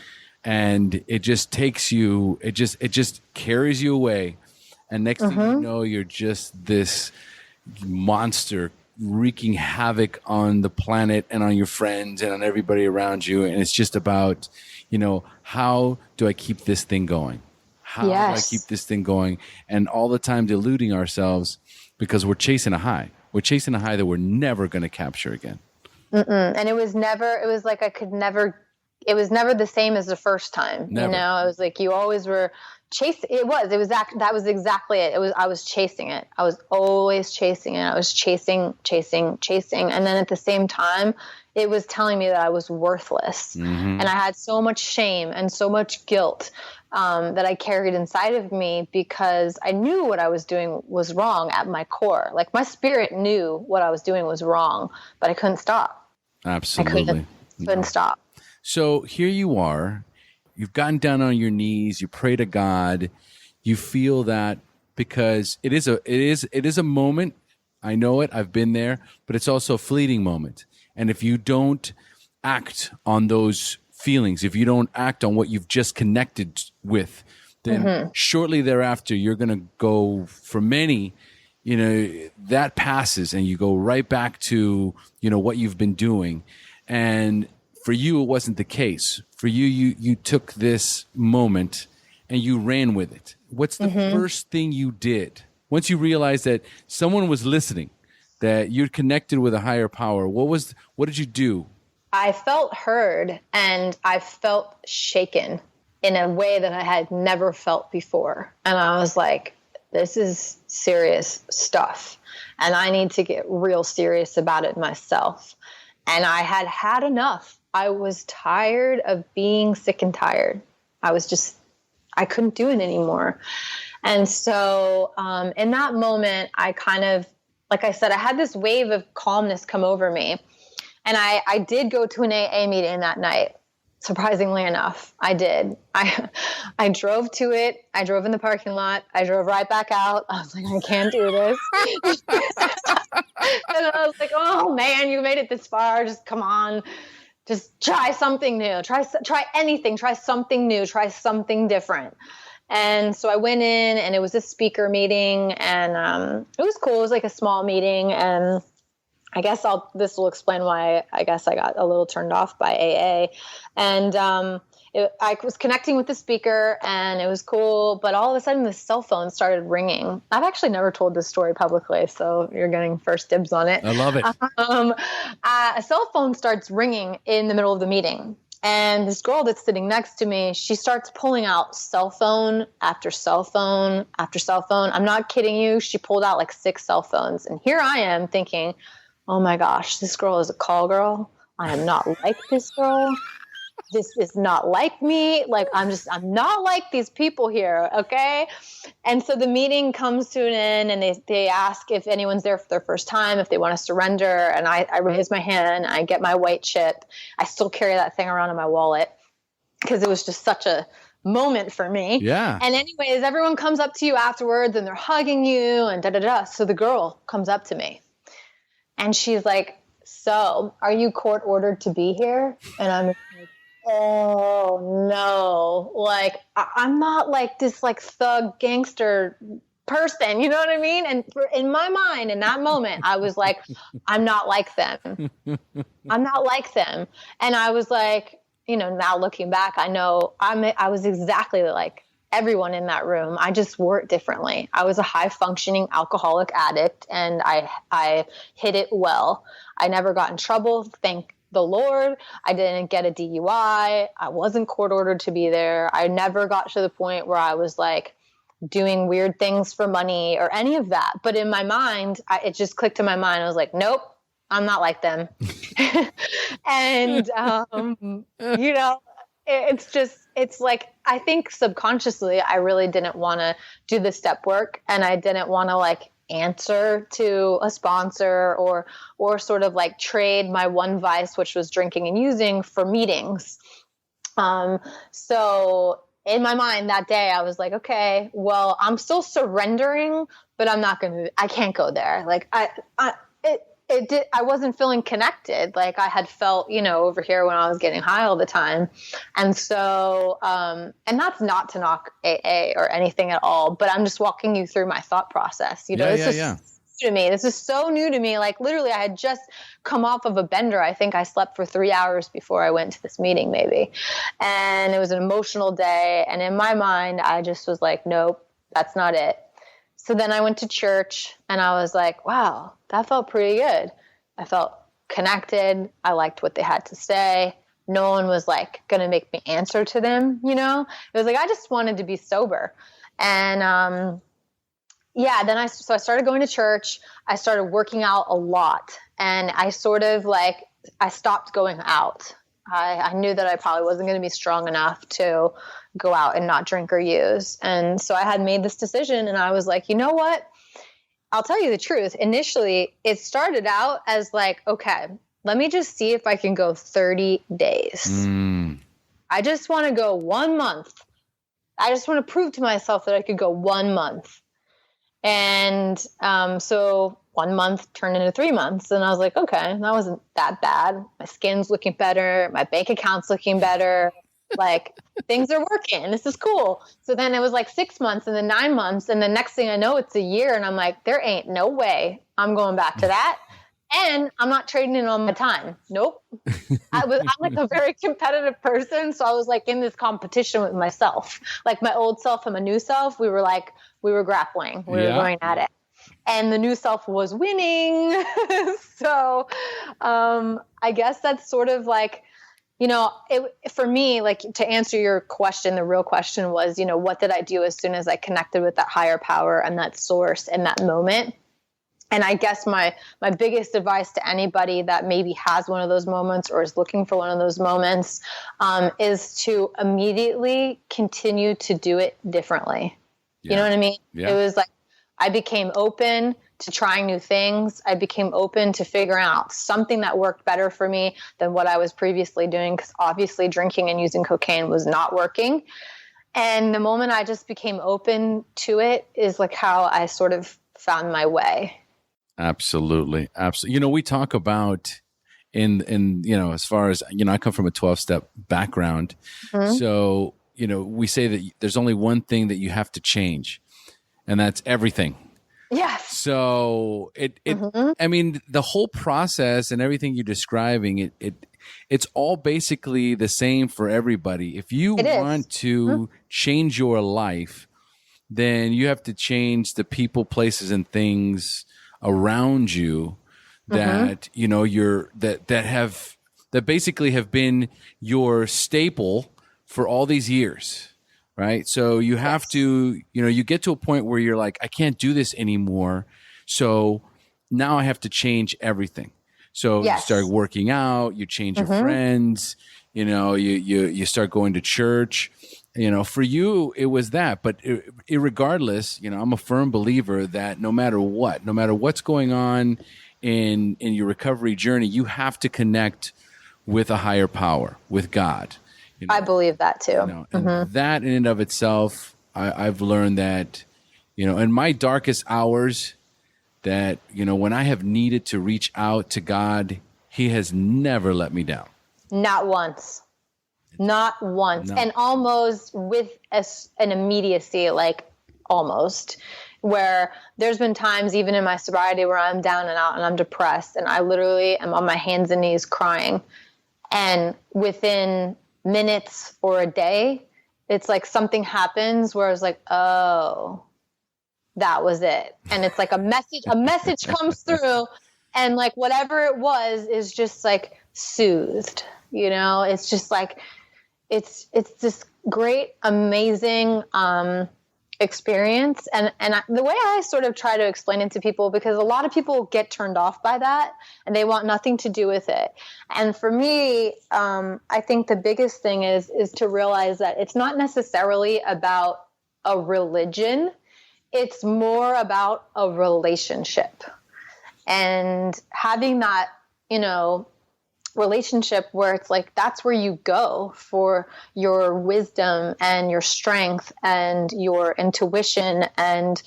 And it just takes you, it just carries you away. And next thing you know, you're just this monster wreaking havoc on the planet and on your friends and on everybody around you. And it's just about, how do I keep this thing going? How do I keep this thing going? And all the time deluding ourselves, because we're chasing a high. We're chasing a high that we're never going to capture again. And it was never the same as the first time. Never. It was like you always were chasing. That was exactly it. I was chasing it. I was always chasing it. I was chasing. And then at the same time, it was telling me that I was worthless. And I had so much shame and so much guilt that I carried inside of me, because I knew what I was doing was wrong at my core. Like my spirit knew what I was doing was wrong, but I couldn't stop. Absolutely. I couldn't stop. So here you are, you've gotten down on your knees, you pray to God, you feel that, because it is a moment. I know it, I've been there, but it's also a fleeting moment. And if you don't act on those feelings, if you don't act on what you've just connected with, then shortly thereafter, you're going to go, for many, that passes and you go right back to, what you've been doing. And for you, it wasn't the case. For you, you took this moment and you ran with it. What's the first thing you did once you realized that someone was listening, that you'd connected with a higher power? What did you do? I felt heard, and I felt shaken in a way that I had never felt before. And I was like, this is serious stuff, and I need to get real serious about it myself. And I had had enough. I was tired of being sick and tired. I couldn't do it anymore. And so in that moment, I kind of, like I said, I had this wave of calmness come over me. And I did go to an AA meeting that night. Surprisingly enough, I did. I drove to it. I drove in the parking lot. I drove right back out. I was like, I can't do this. And I was like, oh man, you made it this far. Just come on. Just try something new. Try anything. Try something new. Try something different. And so I went in, and it was a speaker meeting, and it was cool. It was like a small meeting, and I guess this will explain why I guess I got a little turned off by AA. And I was connecting with the speaker, and it was cool. But all of a sudden, the cell phone started ringing. I've actually never told this story publicly, so you're getting first dibs on it. I love it. A cell phone starts ringing in the middle of the meeting. And this girl that's sitting next to me, she starts pulling out cell phone after cell phone after cell phone. I'm not kidding you. She pulled out like 6 cell phones. And here I am thinking, oh my gosh, this girl is a call girl. I am not like this girl. This is not like me. Like, I'm not like these people here. Okay. And so the meeting comes to an end, and they ask if anyone's there for their first time, if they want to surrender. And I raise my hand, I get my white chip. I still carry that thing around in my wallet because it was just such a moment for me. Yeah. And anyways, everyone comes up to you afterwards, and they're hugging you and da-da-da. So the girl comes up to me, and she's like, so are you court ordered to be here? And I'm like, oh no, like I'm not like this like thug gangster person, you know what I mean? And in my mind, in that moment, I was like, I'm not like them. I'm not like them. And I was like, now looking back, I know I was exactly like everyone in that room. I just wore it differently. I was a high functioning alcoholic addict, and I hid it well. I never got in trouble. Thank the Lord. I didn't get a DUI. I wasn't court ordered to be there. I never got to the point where I was like doing weird things for money or any of that. But in my mind, it just clicked in my mind. I was like, nope, I'm not like them. And, it's like, I think subconsciously I really didn't want to do the step work, and I didn't want to like answer to a sponsor or sort of like trade my one vice, which was drinking and using, for meetings. So in my mind that day, I was like, okay, well, I'm still surrendering, but I can't go there. Like I wasn't feeling connected like I had felt, over here when I was getting high all the time. And so, and that's not to knock AA or anything at all, but I'm just walking you through my thought process. To me, this is so new to me. Like literally I had just come off of a bender. I think I slept for 3 hours before I went to this meeting maybe. And it was an emotional day. And in my mind, I just was like, nope, that's not it. So then I went to church and I was like, wow, that felt pretty good. I felt connected. I liked what they had to say. No one was like going to make me answer to them. It was like, I just wanted to be sober. And, then I started going to church. I started working out a lot, and I sort of like, I stopped going out. I knew that I probably wasn't going to be strong enough to go out and not drink or use. And so I had made this decision, and I was like, you know what? I'll tell you the truth. Initially, it started out as like, okay, let me just see if I can go 30 days. I just want to go 1 month. I just want to prove to myself that I could go 1 month. And so 1 month turned into 3 months, and I was like, okay, that wasn't that bad. My skin's looking better. My bank account's looking better. Like things are working. This is cool. So then it was like 6 months, and then 9 months. And the next thing I know, it's a year. And I'm like, there ain't no way I'm going back to that. And I'm not trading in on my time. Nope. I'm like a very competitive person. So I was like in this competition with myself, like my old self and my new self. We were grappling. We were going at it. And the new self was winning. So I guess that's sort of like, for me, like to answer your question, the real question was, what did I do as soon as I connected with that higher power and that source in that moment? And I guess my biggest advice to anybody that maybe has one of those moments or is looking for one of those moments is to immediately continue to do it differently. Yeah. You know what I mean? Yeah. It was like I became open to trying new things. I became open to figuring out something that worked better for me than what I was previously doing, because obviously drinking and using cocaine was not working. And the moment I just became open to it is like how I sort of found my way. Absolutely. Absolutely. We talk about in as far as, I come from a 12-step background. Mm-hmm. So, we say that there's only one thing that you have to change, and that's everything. Yes. So mm-hmm. I mean, the whole process and everything you're describing, it's all basically the same for everybody. If you want to mm-hmm. change your life, then you have to change the people, places, and things around you that mm-hmm. that basically have been your staple for all these years, right? So you have to, you get to a point where you're like, I can't do this anymore. So now I have to change everything. So you start working out, you change mm-hmm. your friends, you start going to church. For you, it was that. But irregardless, I'm a firm believer that no matter what's going on in your recovery journey, you have to connect with a higher power, with God. I believe that too. And mm-hmm. that in and of itself, I've learned that, in my darkest hours, that, when I have needed to reach out to God, He has never let me down. Not once. Not once. No. And almost with an immediacy, like almost, where there's been times even in my sobriety where I'm down and out and I'm depressed and I literally am on my hands and knees crying. And within minutes or a day, it's like something happens where I was like, oh, that was it. And it's like a message comes through, and like whatever it was is just like soothed, it's just like, it's this great, amazing experience. And the way I sort of try to explain it to people, because a lot of people get turned off by that and they want nothing to do with it. And for me, I think the biggest thing is to realize that it's not necessarily about a religion. It's more about a relationship, and having that, relationship where it's like, that's where you go for your wisdom and your strength and your intuition and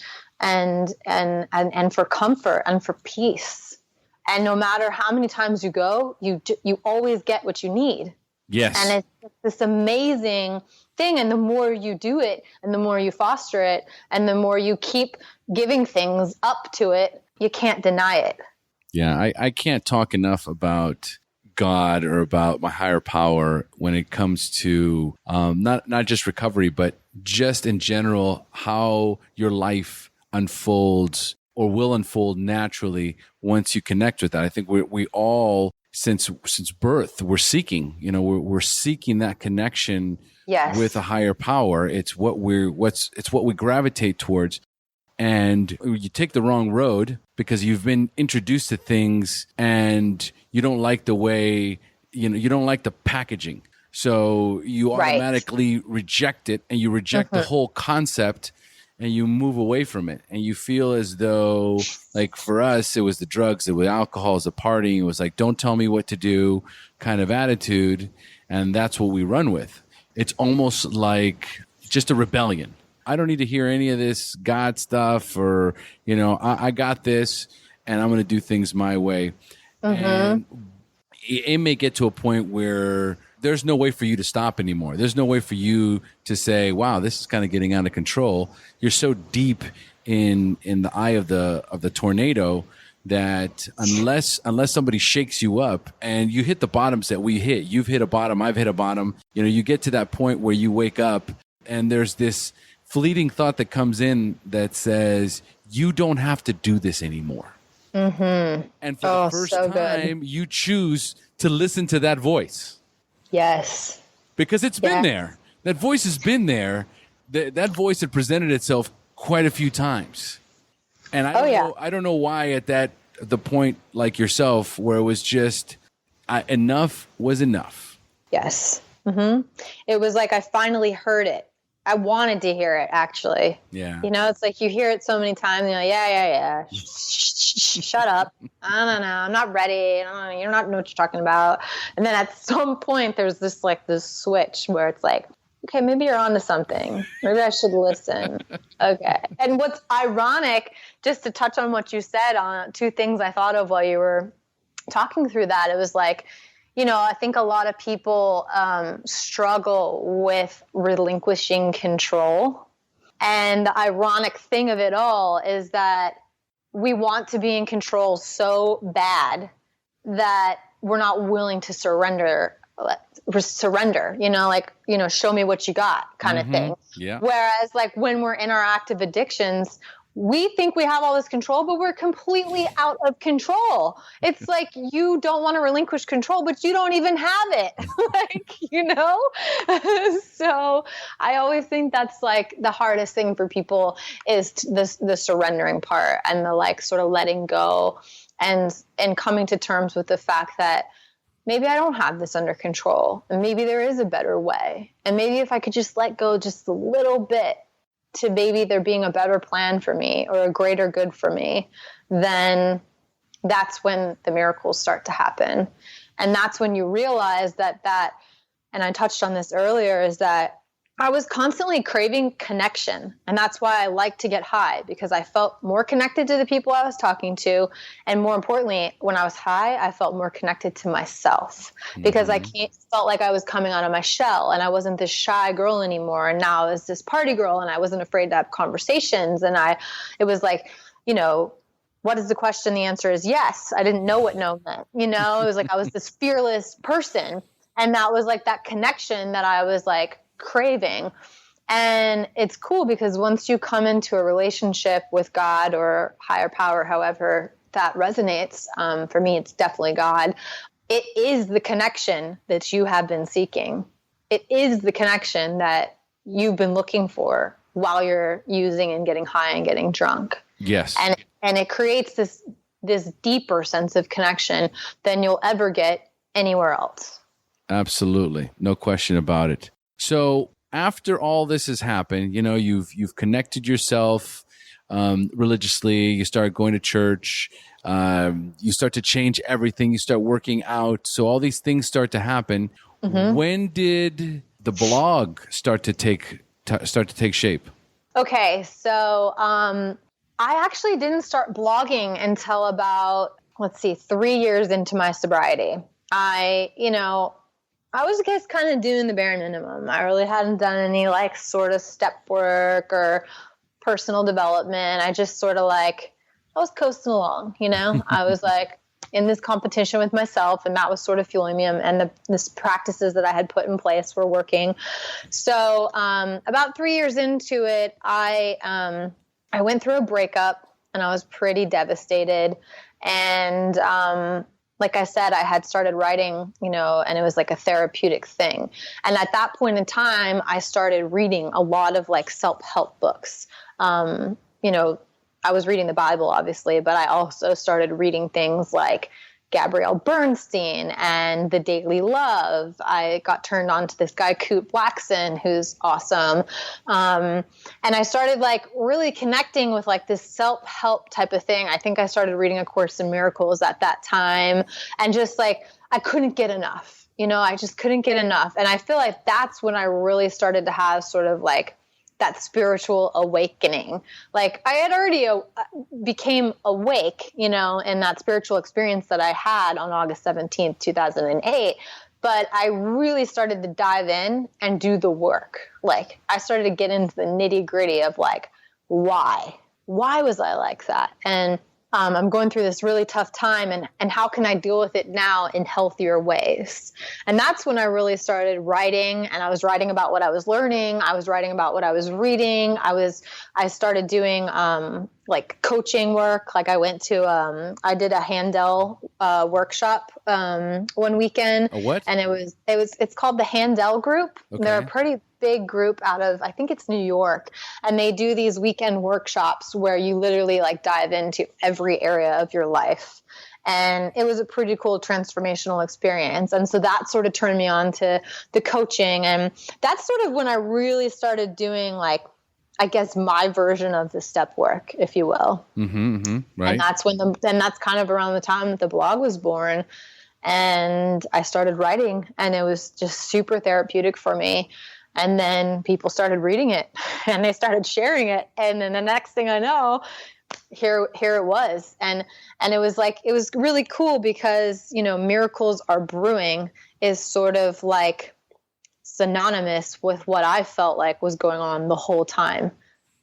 for comfort and for peace. And no matter how many times you go, you always get what you need. Yes. And it's this amazing thing. And the more you do it and the more you foster it and the more you keep giving things up to it, you can't deny it. Yeah. I can't talk enough about God or about my higher power when it comes to not just recovery, but just in general, how your life unfolds or will unfold naturally once you connect with that. I think we all, since birth, we're seeking, we're seeking that connection. Yes. With a higher power. It's what we gravitate towards. And you take the wrong road because you've been introduced to things and you don't like the way, you don't like the packaging. So you automatically reject it, and you reject the whole concept, and you move away from it. And you feel as though, like for us, it was the drugs, it was alcohol, it was the partying. It was like, don't tell me what to do kind of attitude. And that's what we run with. It's almost like just a rebellion. I don't need to hear any of this God stuff, or, I got this and I'm going to do things my way. And it may get to a point where there's no way for you to stop anymore. There's no way for you to say, wow, this is kind of getting out of control. You're so deep in the eye of the tornado that unless somebody shakes you up, and you hit the bottoms that we hit, you've hit a bottom, I've hit a bottom, you get to that point where you wake up and there's this fleeting thought that comes in that says, you don't have to do this anymore. Mm-hmm. And for the first time, you choose to listen to that voice. Yes. Because it's been there. That voice has been there. That voice had presented itself quite a few times. And I don't know why at the point like yourself where it was just enough was enough. Yes. Mm-hmm. It was like I finally heard it. I wanted to hear it, actually. Yeah. It's like you hear it so many times, you're like, yeah. Shut up. I don't know. I'm not ready. You don't know what you're talking about. And then at some point, there's this switch where it's like, okay, maybe you're onto something. Maybe I should listen. Okay. And what's ironic, just to touch on what you said, on two things I thought of while you were talking through that, it was like, I think a lot of people struggle with relinquishing control. And the ironic thing of it all is that we want to be in control so bad that we're not willing to surrender, show me what you got kind of thing. Yeah. Whereas like when we're in our active addictions, we think we have all this control, but we're completely out of control. It's like you don't want to relinquish control, but you don't even have it. So I always think that's like the hardest thing for people is the surrendering part and the sort of letting go and coming to terms with the fact that maybe I don't have this under control, and maybe there is a better way. And maybe if I could just let go just a little bit, to maybe there being a better plan for me or a greater good for me, then that's when the miracles start to happen. And that's when you realize that, and I touched on this earlier, is that I was constantly craving connection. And that's why I like to get high, because I felt more connected to the people I was talking to. And more importantly, when I was high, I felt more connected to myself, because I felt like I was coming out of my shell and I wasn't this shy girl anymore. And now I was this party girl, and I wasn't afraid to have conversations. And it was like, what is the question? The answer is yes. I didn't know what no meant. It was like I was this fearless person. And that was like that connection that I was like craving. And it's cool because once you come into a relationship with God or higher power, however that resonates, for me, it's definitely God. It is the connection that you have been seeking. It is the connection that you've been looking for while you're using and getting high and getting drunk. Yes. And it creates this deeper sense of connection than you'll ever get anywhere else. Absolutely. No question about it. So after all this has happened, you've connected yourself religiously, you start going to church, you start to change everything, you start working out. So all these things start to happen. Mm-hmm. When did the blog start to take shape? Okay. So, I actually didn't start blogging until about, 3 years into my sobriety. I was just kind of doing the bare minimum. I really hadn't done any sort of step work or personal development. I just sort of I was coasting along, I was in this competition with myself, and that was sort of fueling me. And the practices that I had put in place were working. So about 3 years into it, I went through a breakup, and I was pretty devastated. And like I said, I had started writing, and it was a therapeutic thing. And at that point in time, I started reading a lot of self-help books. I was reading the Bible, obviously, but I also started reading things like Gabrielle Bernstein and The Daily Love. I got turned on to this guy, Coop Blackson, who's awesome. And I started really connecting with this self-help type of thing. I think I started reading A Course in Miracles at that time. And just I couldn't get enough, I just couldn't get enough. And I feel that's when I really started to have sort of that spiritual awakening. I had already became awake, in that spiritual experience that I had on August 17th, 2008. But I really started to dive in and do the work. I started to get into the nitty gritty of why was I like that? And I'm going through this really tough time, and how can I deal with it now in healthier ways? And that's when I really started writing, and I was writing about what I was learning. I was writing about what I was reading. I started doing coaching work. I went to I did a Handel workshop one weekend. A what? And it's called the Handel Group. Okay. They're a pretty big group out of, I think it's New York, and they do these weekend workshops where you literally dive into every area of your life. And it was a pretty cool transformational experience. And so that sort of turned me on to the coaching. And that's sort of when I really started doing I guess my version of the step work, if you will. Mm-hmm, mm-hmm, right. And that's kind of around the time that the blog was born. And I started writing, and it was just super therapeutic for me. And then people started reading it, and they started sharing it. And then the next thing I know, here it was. And it was really cool because, Miracles Are Brewing is sort of synonymous with what I felt was going on the whole time.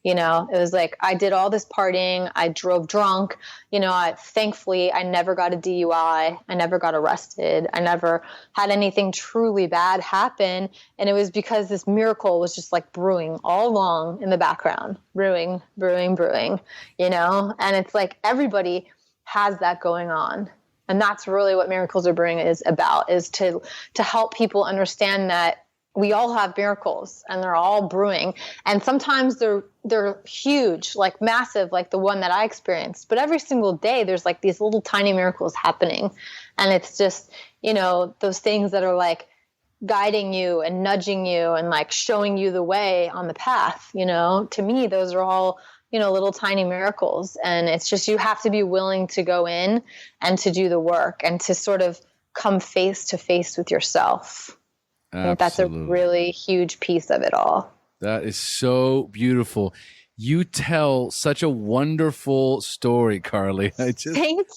It was I did all this partying. I drove drunk. Thankfully, I never got a DUI. I never got arrested. I never had anything truly bad happen. And it was because this miracle was just brewing all along in the background, brewing, brewing, brewing, and it's everybody has that going on. And that's really what Miracles Are Brewing is about, is to help people understand that we all have miracles, and they're all brewing. And sometimes they're huge, massive, the one that I experienced. But every single day, there's these little tiny miracles happening. And it's just, those things that are guiding you and nudging you and showing you the way on the path. To me, those are all, little tiny miracles. And it's just, you have to be willing to go in and to do the work and to sort of come face to face with yourself. I think that's a really huge piece of it all. That is so beautiful. You tell such a wonderful story, Carly. Thank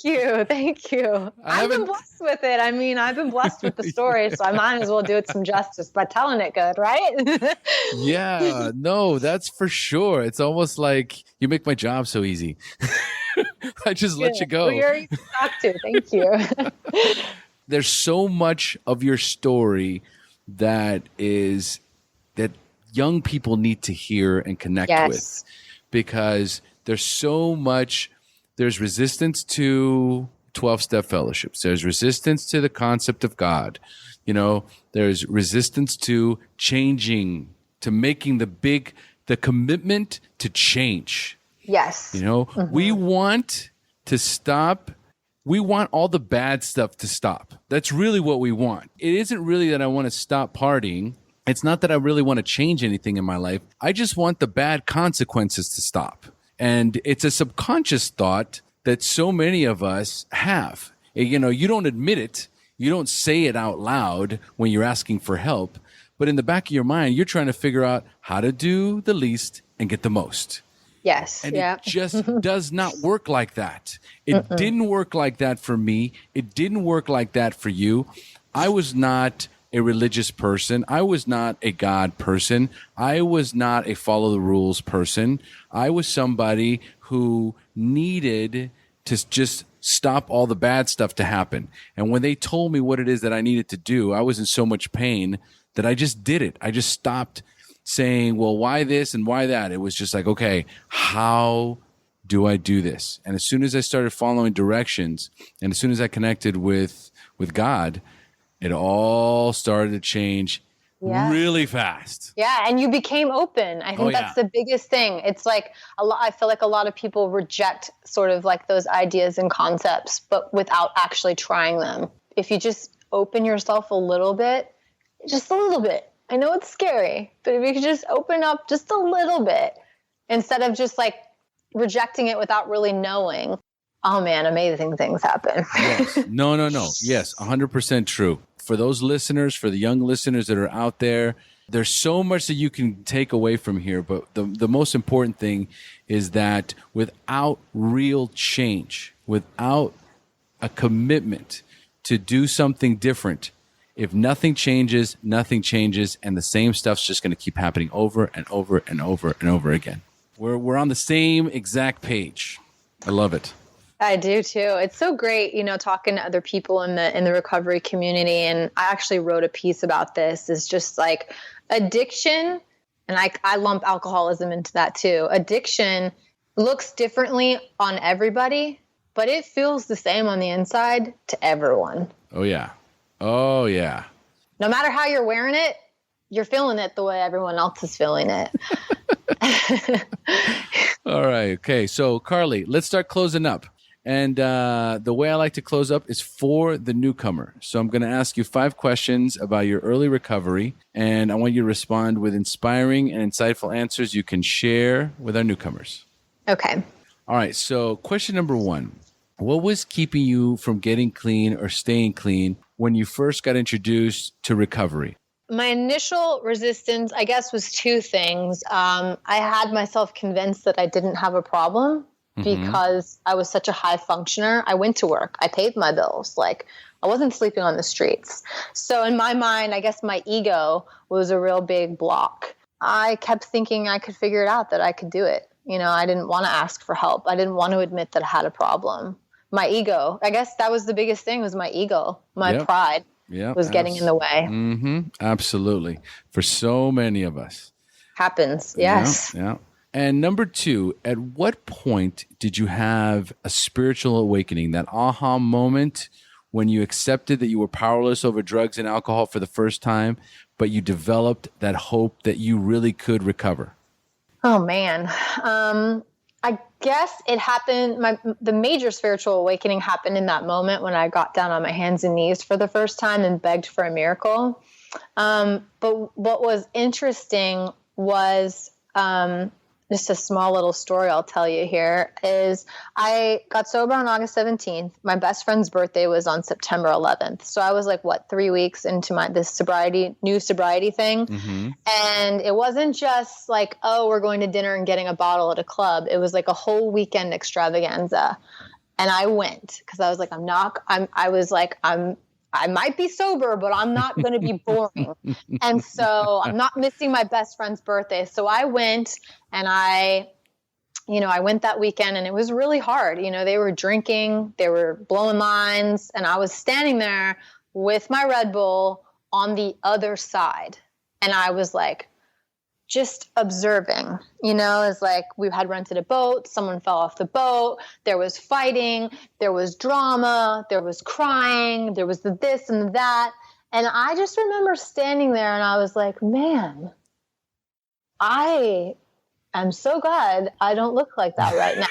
you. I've been blessed with it. I've been blessed with the story, so I might as well do it some justice by telling it good, right? Yeah, no, that's for sure. It's almost like you make my job so easy. I just let you go. Well, you're easy to talk to. Thank you. There's so much of your story that young people need to hear and connect with, because there's resistance to 12-step fellowships. There's resistance to the concept of God. There's resistance to changing, to making the big the commitment to change. Yes. We want to stop. We want all the bad stuff to stop. That's really what we want. It isn't really that I want to stop partying. It's not that I really want to change anything in my life. I just want the bad consequences to stop. And it's a subconscious thought that so many of us have. You don't admit it. You don't say it out loud when you're asking for help. But in the back of your mind, you're trying to figure out how to do the least and get the most. Yes. And it just does not work like that. It didn't work like that for me. It didn't work like that for you. I was not a religious person. I was not a God person. I was not a follow the rules person. I was somebody who needed to just stop all the bad stuff to happen. And when they told me what it is that I needed to do, I was in so much pain that I just did it. I just stopped saying, well, why this and why that? It was just like, okay, how do I do this? And as soon as I started following directions and as soon as I connected with God, it all started to change really fast. Yeah, and you became open. I think that's the biggest thing. It's like I feel like a lot of people reject sort of like those ideas and concepts, but without actually trying them. If you just open yourself a little bit, just a little bit. I know it's scary, but if you could just open up just a little bit instead of just like rejecting it without really knowing, oh man, amazing things happen. Yes. No. Yes, 100% true. For those listeners, for the young listeners that are out there, there's so much that you can take away from here. But the most important thing is that without real change, without a commitment to do something different, if nothing changes, and the same stuff's just going to keep happening over and over and over and over again. We're on the same exact page. I love it. I do too. It's so great, talking to other people in the recovery community. And I actually wrote a piece about this. Is just like addiction, and I lump alcoholism into that too. Addiction looks differently on everybody, but it feels the same on the inside to everyone. Oh yeah. Oh yeah. No matter how you're wearing it, you're feeling it the way everyone else is feeling it. All right. Okay. So Carly, let's start closing up. And the way I like to close up is for the newcomer. So I'm going to ask you 5 questions about your early recovery, and I want you to respond with inspiring and insightful answers you can share with our newcomers. Okay. All right. So question number 1, what was keeping you from getting clean or staying clean when you first got introduced to recovery? My initial resistance, I guess, was 2 things. I had myself convinced that I didn't have a problem. Because I was such a high functioner. I went to work. I paid my bills. Like, I wasn't sleeping on the streets. So in my mind, I guess my ego was a real big block. I kept thinking I could figure it out, that I could do it. I didn't want to ask for help. I didn't want to admit that I had a problem. My ego, I guess that was the biggest thing, was my ego. My pride was getting in the way. Absolutely. For so many of us. Happens. Yes. Yeah. And number 2, at what point did you have a spiritual awakening, that aha moment when you accepted that you were powerless over drugs and alcohol for the first time, but you developed that hope that you really could recover? Oh, man. I guess it happened. The major spiritual awakening happened in that moment when I got down on my hands and knees for the first time and begged for a miracle. But what was interesting was, just a small little story I'll tell you here, is I got sober on August 17th. My best friend's birthday was on September 11th. So I was like, 3 weeks into this new sobriety thing. And it wasn't just like, oh, we're going to dinner and getting a bottle at a club. It was like a whole weekend extravaganza. And I went because I was like, I might be sober, but I'm not going to be boring. And so I'm not missing my best friend's birthday. So I went, and I went that weekend, and it was really hard. They were drinking, they were blowing lines, and I was standing there with my Red Bull on the other side. And I was like, just observing, it's like we had rented a boat, someone fell off the boat, there was fighting, there was drama, there was crying, there was the this and the that. And I just remember standing there, and I was like, man, I I'm so glad I don't look like that right now.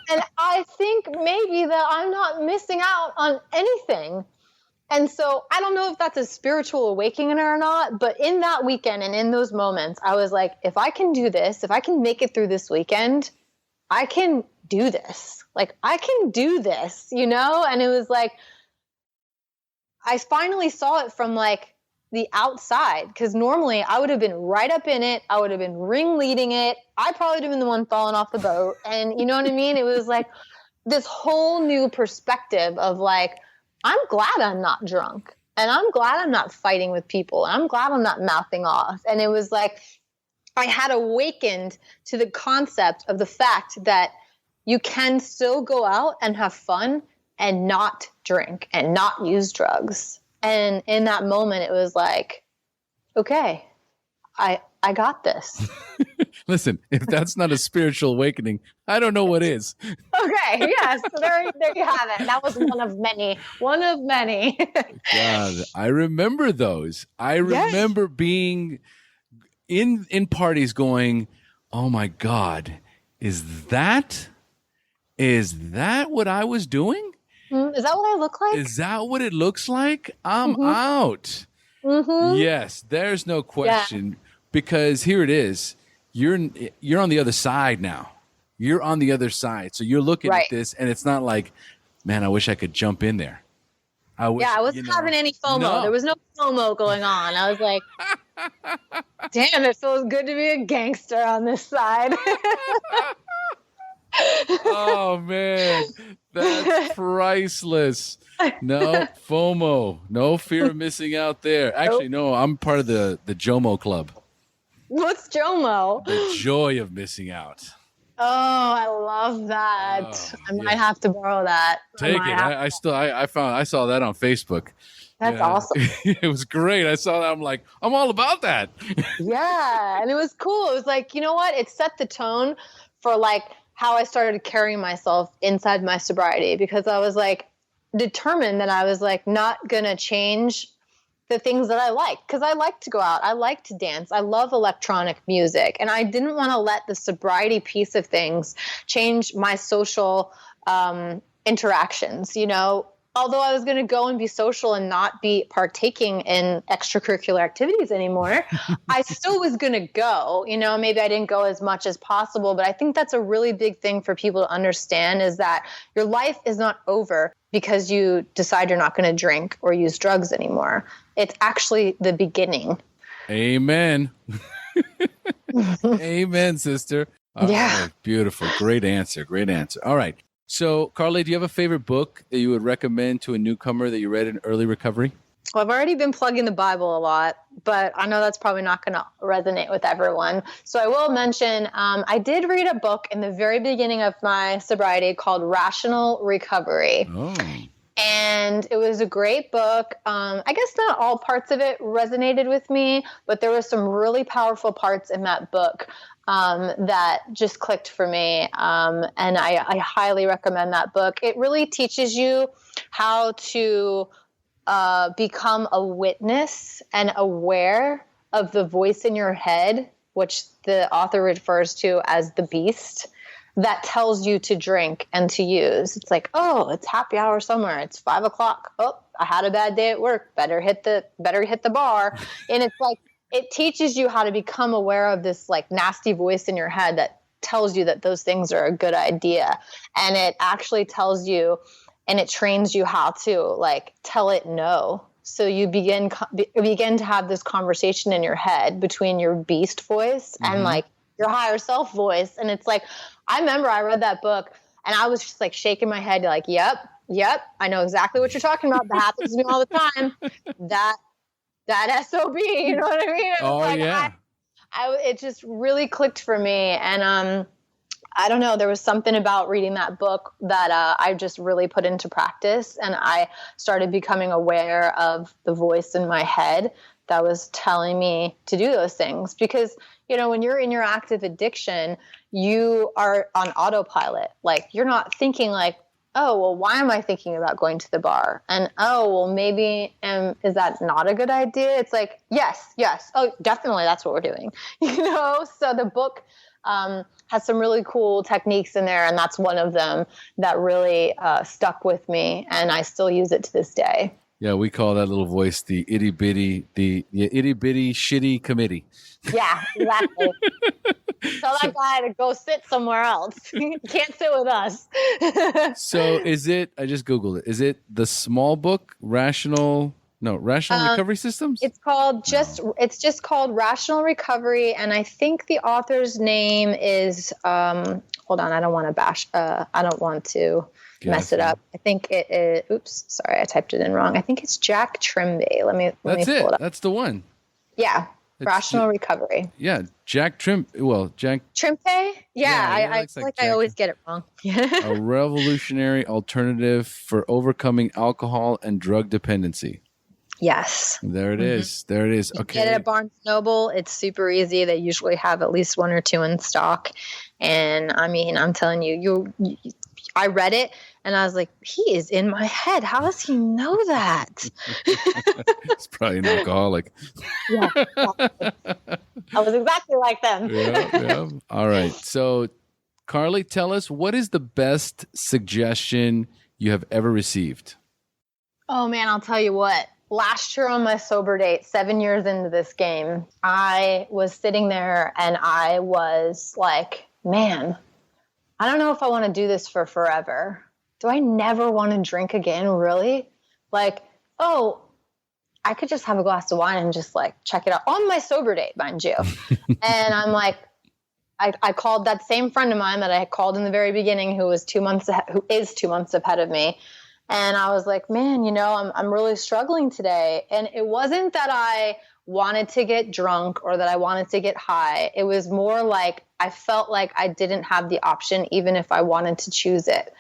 And I think maybe that I'm not missing out on anything. And so I don't know if that's a spiritual awakening or not, but in that weekend and in those moments, I was like, if I can do this, if I can make it through this weekend, I can do this. Like, I can do this, you know? And it was like, I finally saw it from like the outside, because normally I would have been right up in it. I would have been ringleading it. I probably would have been the one falling off the boat. And you know what I mean? It was like this whole new perspective of like, I'm glad I'm not drunk, and I'm glad I'm not fighting with people. And I'm glad I'm not mouthing off. And it was like, I had awakened to the concept of the fact that you can still go out and have fun and not drink and not use drugs. And in that moment, it was like, okay, I got this. Listen, if that's not a spiritual awakening, I don't know what is. Okay, yes. So there you have it. That was one of many. One of many. God, I remember those. I remember being in parties going, oh my God, is that what I was doing? Is that what I look like? Is that what it looks like? I'm out. Mm-hmm. Yes, there's no question. Yeah. Because here it is. You're on the other side now. You're on the other side. So you're looking at this, and it's not like, man, I wish I could jump in there. I wasn't having any FOMO. No. There was no FOMO going on. I was like, damn, it feels good to be a gangster on this side. Oh, man. That's priceless. No FOMO. No fear of missing out there. Actually, no, I'm part of the JOMO club. What's JOMO? The joy of missing out. Oh, I love that. I might have to borrow that. Take it. I saw that on Facebook. That's awesome. It was great. I saw that. I'm like, I'm all about that. Yeah. And it was cool. It was like, you know what? It set the tone for like how I started carrying myself inside my sobriety, because I was like determined that I was like not going to change the things that I like, because I like to go out. I like to dance. I love electronic music. And I didn't want to let the sobriety piece of things change my social interactions, you know. Although I was going to go and be social and not be partaking in extracurricular activities anymore, I still was going to go. You know, maybe I didn't go as much as possible, but I think that's a really big thing for people to understand, is that your life is not over because you decide you're not going to drink or use drugs anymore. It's actually the beginning. Amen. Amen, sister. Yeah. Right, beautiful. Great answer. Great answer. All right. So, Carly, do you have a favorite book that you would recommend to a newcomer that you read in early recovery? Well, I've already been plugging the Bible a lot, but I know that's probably not going to resonate with everyone. So I will mention, I did read a book in the very beginning of my sobriety called Rational Recovery. Oh. And it was a great book. I guess not all parts of it resonated with me, but there were some really powerful parts in that book that just clicked for me. And I highly recommend that book. It really teaches you how to become a witness and aware of the voice in your head, which the author refers to as the beast, that tells you to drink and to use. It's like, oh, it's happy hour somewhere. It's 5:00. Oh, I had a bad day at work. Better hit the bar. And it's like, it teaches you how to become aware of this like nasty voice in your head that tells you that those things are a good idea. And it actually tells you, and it trains you how to like tell it no. So you begin to have this conversation in your head between your beast voice and like your higher self voice. And it's like, I remember I read that book and I was just like shaking my head like, yep, I know exactly what you're talking about. That happens to me all the time. That SOB, you know what I mean? Yeah. It just really clicked for me. And I don't know, there was something about reading that book that I just really put into practice. And I started becoming aware of the voice in my head that was telling me to do those things. Because, you know, when you're in your active addiction, you are on autopilot. Like, you're not thinking like, oh, well, why am I thinking about going to the bar? And, oh, well, maybe, is that not a good idea? It's like, yes. Oh, definitely. That's what we're doing. So the book has some really cool techniques in there. And that's one of them that really stuck with me. And I still use it to this day. Yeah, we call that little voice the itty bitty shitty committee. Yeah, exactly. Tell that guy to go sit somewhere else. You can't sit with us. So is it, I just Googled it, is it the small book, Rational Recovery Systems? It's just called Rational Recovery. And I think the author's name is, hold on, I don't want to mess it up. I think it is, oops, sorry, I typed it in wrong. I think it's Jack Trimpe. Let me pull it up. That's the one. Yeah. Rational Recovery. Yeah. Jack Trimpe. Yeah. I feel like I always get it wrong. A revolutionary alternative for overcoming alcohol and drug dependency. Yes. There it is. There it is. Okay. Get it at Barnes & Noble. It's super easy. They usually have at least one or two in stock. And I mean, I'm telling you, I read it and I was like, he is in my head. How does he know that? It's probably an alcoholic. Yeah. I was exactly like them. Yeah. All right. So, Carly, tell us, what is the best suggestion you have ever received? Oh, man, I'll tell you what. Last year on my sober date, 7 years into this game, I was sitting there and I was like, man, I don't know if I want to do this for forever. Do I never want to drink again? Really? Like, oh, I could just have a glass of wine and just like check it out on my sober date, mind you. And I'm like, I called that same friend of mine that I had called in the very beginning, who is 2 months ahead of me. And I was like, man, I'm really struggling today. And it wasn't that I wanted to get drunk or that I wanted to get high. It was more like I felt like I didn't have the option, even if I wanted to choose it,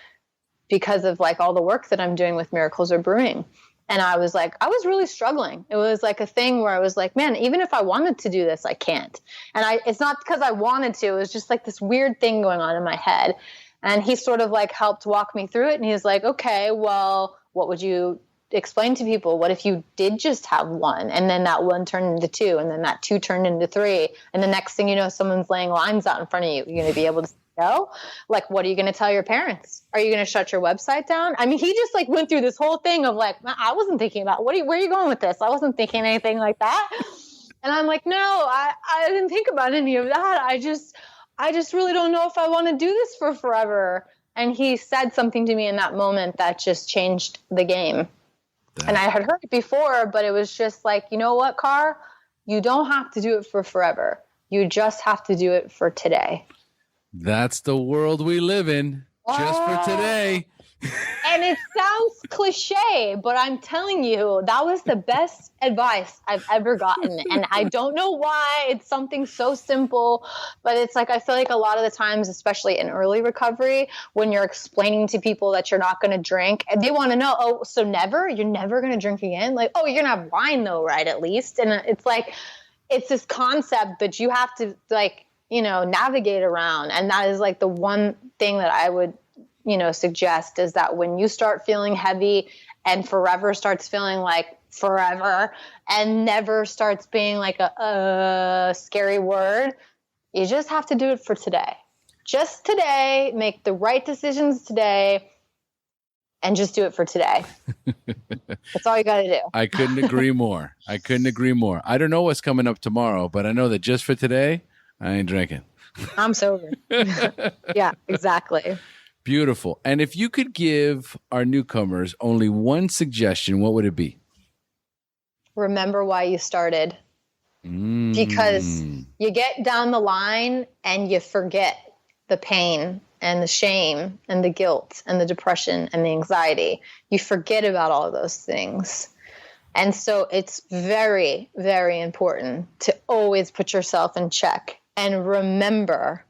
because of like all the work that I'm doing with Miracles Are Brewing. And I was really struggling. It was like a thing where I was like, man, even if I wanted to do this, I can't. And it's not because I wanted to, it was just like this weird thing going on in my head. And he sort of like helped walk me through it. And he was like, okay, well, what would you explain to people? What if you did just have one, and then that one turned into two, and then that two turned into three, and the next thing you know, someone's laying lines out in front of you. You're going to be able to know? Like, what are you going to tell your parents? Are you going to shut your website down? I mean, he just like went through this whole thing of like, I wasn't thinking about where are you going with this? I wasn't thinking anything like that. And I'm like, no, I didn't think about any of that. I just really don't know if I want to do this for forever. And he said something to me in that moment that just changed the game. And I had heard it before, but it was just like, you know what, Car? You don't have to do it for forever. You just have to do it for today. That's the world we live in. Just for today. And it sounds cliche, but I'm telling you, that was the best advice I've ever gotten. And I don't know why. It's something so simple, but it's like, I feel like a lot of the times, especially in early recovery, when you're explaining to people that you're not going to drink, and they want to know, oh, so you're never going to drink again? Like, oh, you're going to have wine though, right? At least. And it's like, it's this concept that you have to like, navigate around. And that is like the one thing that I would suggest, is that when you start feeling heavy and forever starts feeling like forever and never starts being like a scary word, you just have to do it for today. Just today, make the right decisions today, and just do it for today. That's all you got to do. I couldn't agree more. I don't know what's coming up tomorrow, but I know that just for today, I ain't drinking. I'm sober. Yeah, exactly. Beautiful. And if you could give our newcomers only one suggestion, what would it be? Remember why you started. Because you get down the line and you forget the pain and the shame and the guilt and the depression and the anxiety. You forget about all of those things. And so it's very, very important to always put yourself in check and remember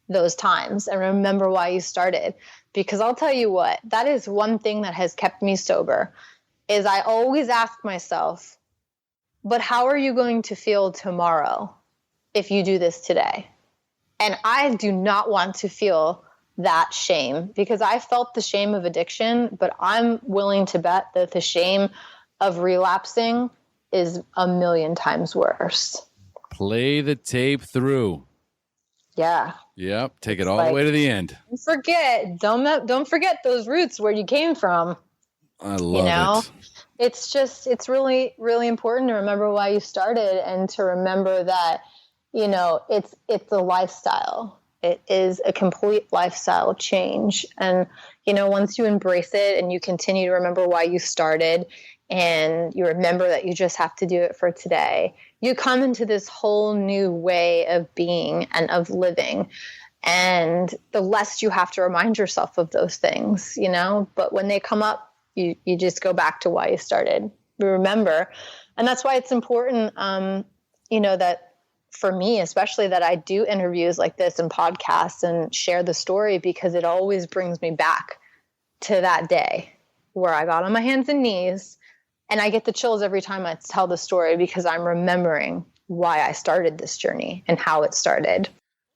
those times and remember why you started. Because I'll tell you what, that is one thing that has kept me sober, is I always ask myself, but how are you going to feel tomorrow if you do this today? And I do not want to feel that shame, because I felt the shame of addiction, but I'm willing to bet that the shame of relapsing is a million times worse. Play the tape through. Yeah. Yep. Take it all the way to the end. Don't forget those roots where you came from. I love it. It's really, really important to remember why you started, and to remember that, it's a lifestyle. It is a complete lifestyle change. And, once you embrace it and you continue to remember why you started, and you remember that you just have to do it for today, you come into this whole new way of being and of living. And the less you have to remind yourself of those things, but when they come up, you just go back to why you started. Remember. And that's why it's important, that for me, especially, that I do interviews like this and podcasts and share the story, because it always brings me back to that day where I got on my hands and knees. And I get the chills every time I tell the story, because I'm remembering why I started this journey and how it started.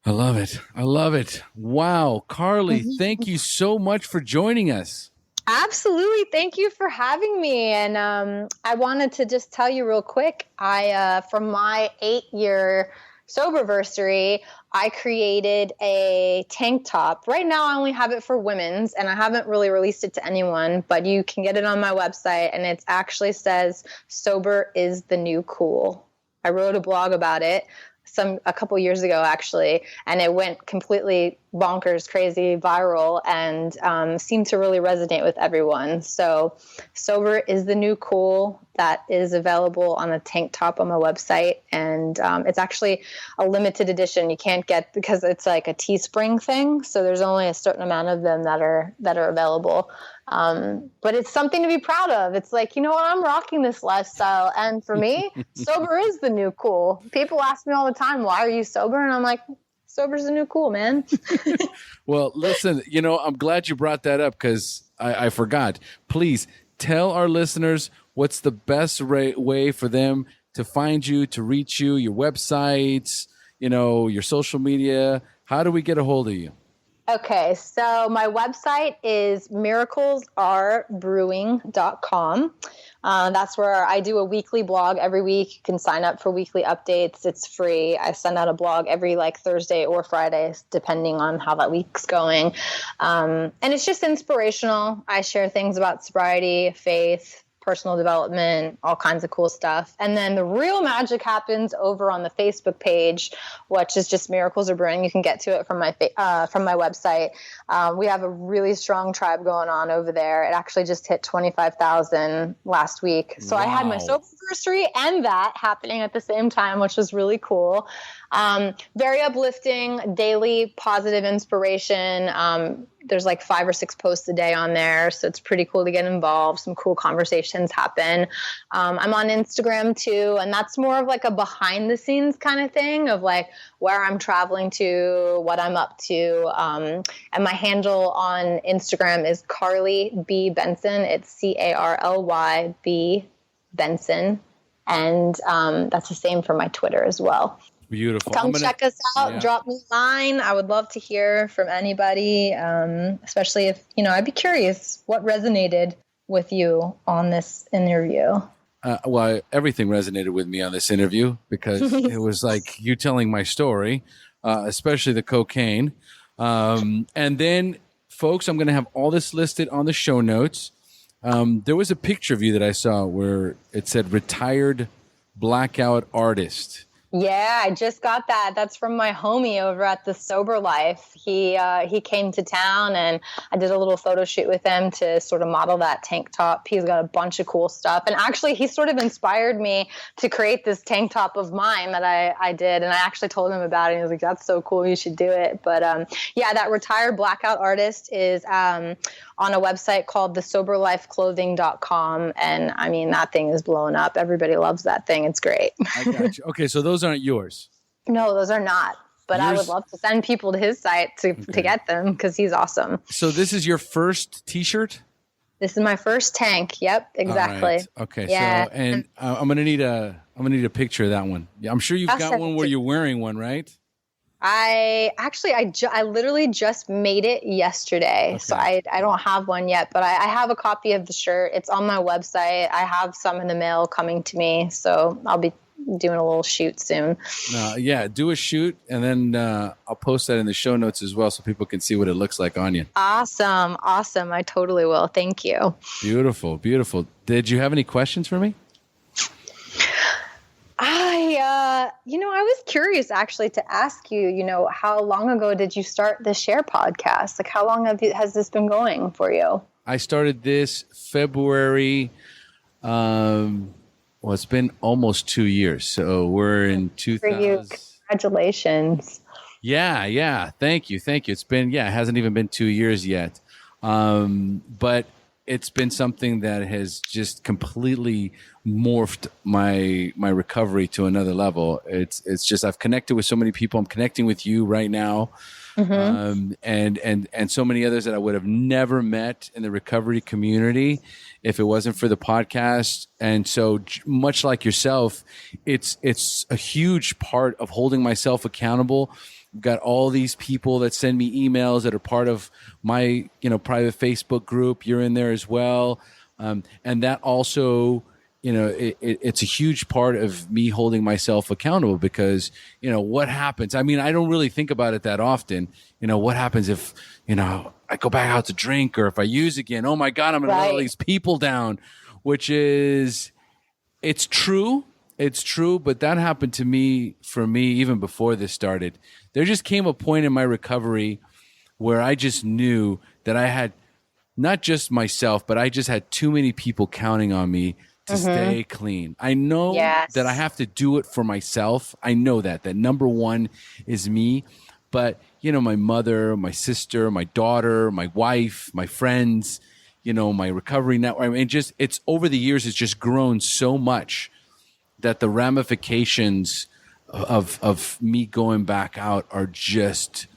I love it. I love it. Wow. Carly, thank you so much for joining us. Absolutely. Thank you for having me. And I wanted to just tell you real quick, from my 8-year soberversary, I created a tank top. Right now, I only have it for women's, and I haven't really released it to anyone, but you can get it on my website, and it actually says, "Sober is the new cool." I wrote a blog about it a couple years ago, actually, and it went completely bonkers, crazy, viral, and seemed to really resonate with everyone. So Sober is the new cool. That is available on a tank top on my website, and it's actually a limited edition. You can't get, because it's like a Teespring thing, so there's only a certain amount of them that are available. But it's something to be proud of. It's like, I'm rocking this lifestyle. And for me, sober is the new cool. People ask me all the time, why are you sober? And I'm like, sober's the new cool, man. Well, listen, I'm glad you brought that up, because I forgot. Please tell our listeners what's the best way for them to find you, to reach you, your websites, your social media. How do we get a hold of you? Okay, so my website is miraclesarebrewing.com. That's where I do a weekly blog every week. You can sign up for weekly updates. It's free. I send out a blog every Thursday or Friday, depending on how that week's going. And it's just inspirational. I share things about sobriety, faith, personal development, all kinds of cool stuff. And then the real magic happens over on the Facebook page, which is just Miracles Are Brewing. You can get to it from my website. We have a really strong tribe going on over there. It actually just hit 25,000 last week. So wow. I had my sober anniversary and that happening at the same time, which was really cool. Very uplifting, daily positive inspiration. There's 5 or 6 posts a day on there. So it's pretty cool to get involved. Some cool conversations happen. I'm on Instagram too. And that's more of a behind the scenes kind of thing of where I'm traveling to, what I'm up to. And my handle on Instagram is Carly B. Benson. It's CARLY B. Benson. And that's the same for my Twitter as well. Beautiful. Come check us out. Yeah. Drop me a line. I would love to hear from anybody, especially if, I'd be curious what resonated with you on this interview. Well, everything resonated with me on this interview, because it was like you telling my story, especially the cocaine. And then, folks, I'm going to have all this listed on the show notes. There was a picture of you that I saw where it said retired blackout artist. Yeah, I just got that. That's from my homie over at the Sober Life. He came to town, and I did a little photo shoot with him to sort of model that tank top. He's got a bunch of cool stuff. And actually, he sort of inspired me to create this tank top of mine that I did. And I actually told him about it. And he was like, that's so cool. You should do it. But yeah, that retired blackout artist is on a website called thesoberlifeclothing.com. And I mean, that thing is blowing up. Everybody loves that thing. It's great. I got you. Okay, so those aren't yours. No, those are not. But I would love to send people to his site to get them, because he's awesome. So this is your first T-shirt? This is my first tank. Yep, exactly. Right. Okay, yeah. So and I'm gonna need a picture of that one. Yeah, I'm sure you've got one where you're wearing one, right? I literally just made it yesterday. So I don't have one yet, but I have a copy of the shirt. It's on my website. I have some in the mail coming to me. So I'll be doing a little shoot soon. Do a shoot, and then I'll post that in the show notes as well so people can see what it looks like on you. Awesome. I totally will. Thank you. Beautiful. Did you have any questions for me? I was curious actually to ask you, how long ago did you start the SHAIR podcast? Like, how long has this been going for you? I started this February. It's been almost 2 years. So we're in 2000. Congratulations. Yeah. Thank you. It's been, it hasn't even been 2 years yet. But it's been something that has just completely morphed my recovery to another level. It's just, I've connected with so many people. I'm connecting with you right now. Mm-hmm. And so many others that I would have never met in the recovery community if it wasn't for the podcast. And so much like yourself, it's a huge part of holding myself accountable. I've got all these people that send me emails that are part of my, private Facebook group. You're in there as well. And that also, it's a huge part of me holding myself accountable because, what happens? I mean, I don't really think about it that often. What happens if, I go back out to drink or if I use again? Oh my God, I'm going to let all these people down, which is, it's true. It's true, but that happened to me, even before this started. There just came a point in my recovery where I just knew that I had not just myself, but I just had too many people counting on me to stay clean. I know that I have to do it for myself. I know that number one is me. But, my mother, my sister, my daughter, my wife, my friends, my recovery network. I mean, it's over the years, it's just grown so much that the ramifications of me going back out are just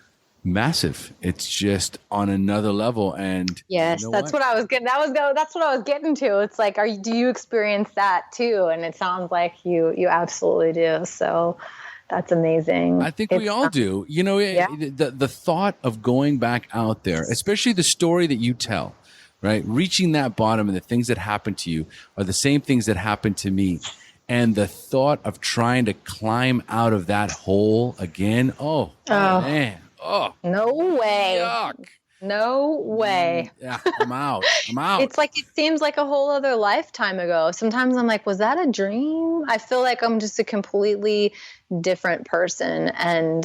massive. It's just on another level. And yes, that's what I was getting. That's what I was getting to. It's like, do you experience that too? And it sounds like you absolutely do. So that's amazing. I think we all do. The thought of going back out there, especially the story that you tell, right? Reaching that bottom and the things that happen to you are the same things that happened to me. And the thought of trying to climb out of that hole again. Oh man. Oh, no way. Yuck. No way. Yeah, I'm out. It's like, it seems like a whole other lifetime ago. Sometimes I'm like, was that a dream? I feel like I'm just a completely different person. And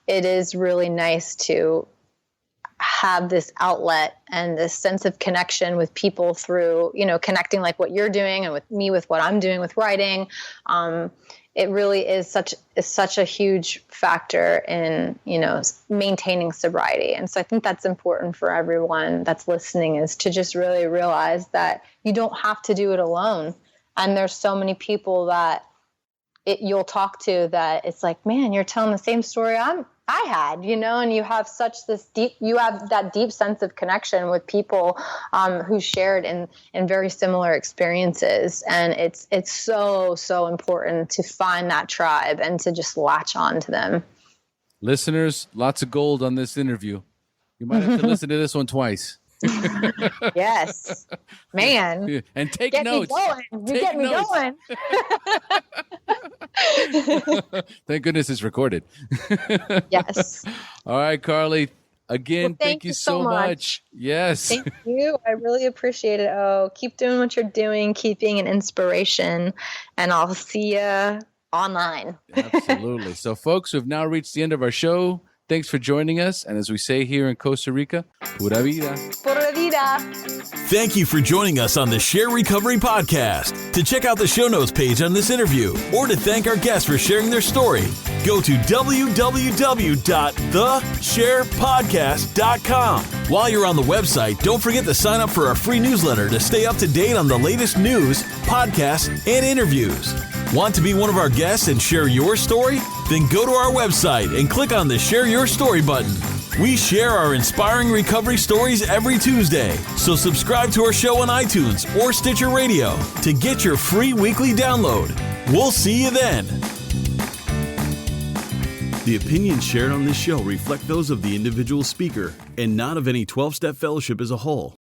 it is really nice to have this outlet and this sense of connection with people through, connecting like what you're doing and with me, with what I'm doing with writing. It really is such a huge factor in, maintaining sobriety. And so I think that's important for everyone that's listening, is to just really realize that you don't have to do it alone. And there's so many people that you'll talk to that it's like, man, you're telling the same story I had, and you have that deep sense of connection with people who shared in very similar experiences. And it's so, so important to find that tribe and to just latch on to them. Listeners, lots of gold on this interview. You might have to listen to this one twice. Yes, man. And take notes. Get me going. Thank goodness it's recorded. Yes. All right, Carly. Again, thank you so much. Yes. Thank you. I really appreciate it. Oh, keep doing what you're doing. Keep being an inspiration. And I'll see you online. Absolutely. So, folks, we've now reached the end of our show. Thanks for joining us. And as we say here in Costa Rica, pura vida. Pura vida. Thank you for joining us on the SHAIR Recovery Podcast. To check out the show notes page on this interview or to thank our guests for sharing their story, go to www.theshairpodcast.com. While you're on the website, don't forget to sign up for our free newsletter to stay up to date on the latest news, podcasts, and interviews. Want to be one of our guests and share your story? Then go to our website and click on the Share Your Story button. We share our inspiring recovery stories every Tuesday, so subscribe to our show on iTunes or Stitcher Radio to get your free weekly download. We'll see you then. The opinions shared on this show reflect those of the individual speaker and not of any 12-step fellowship as a whole.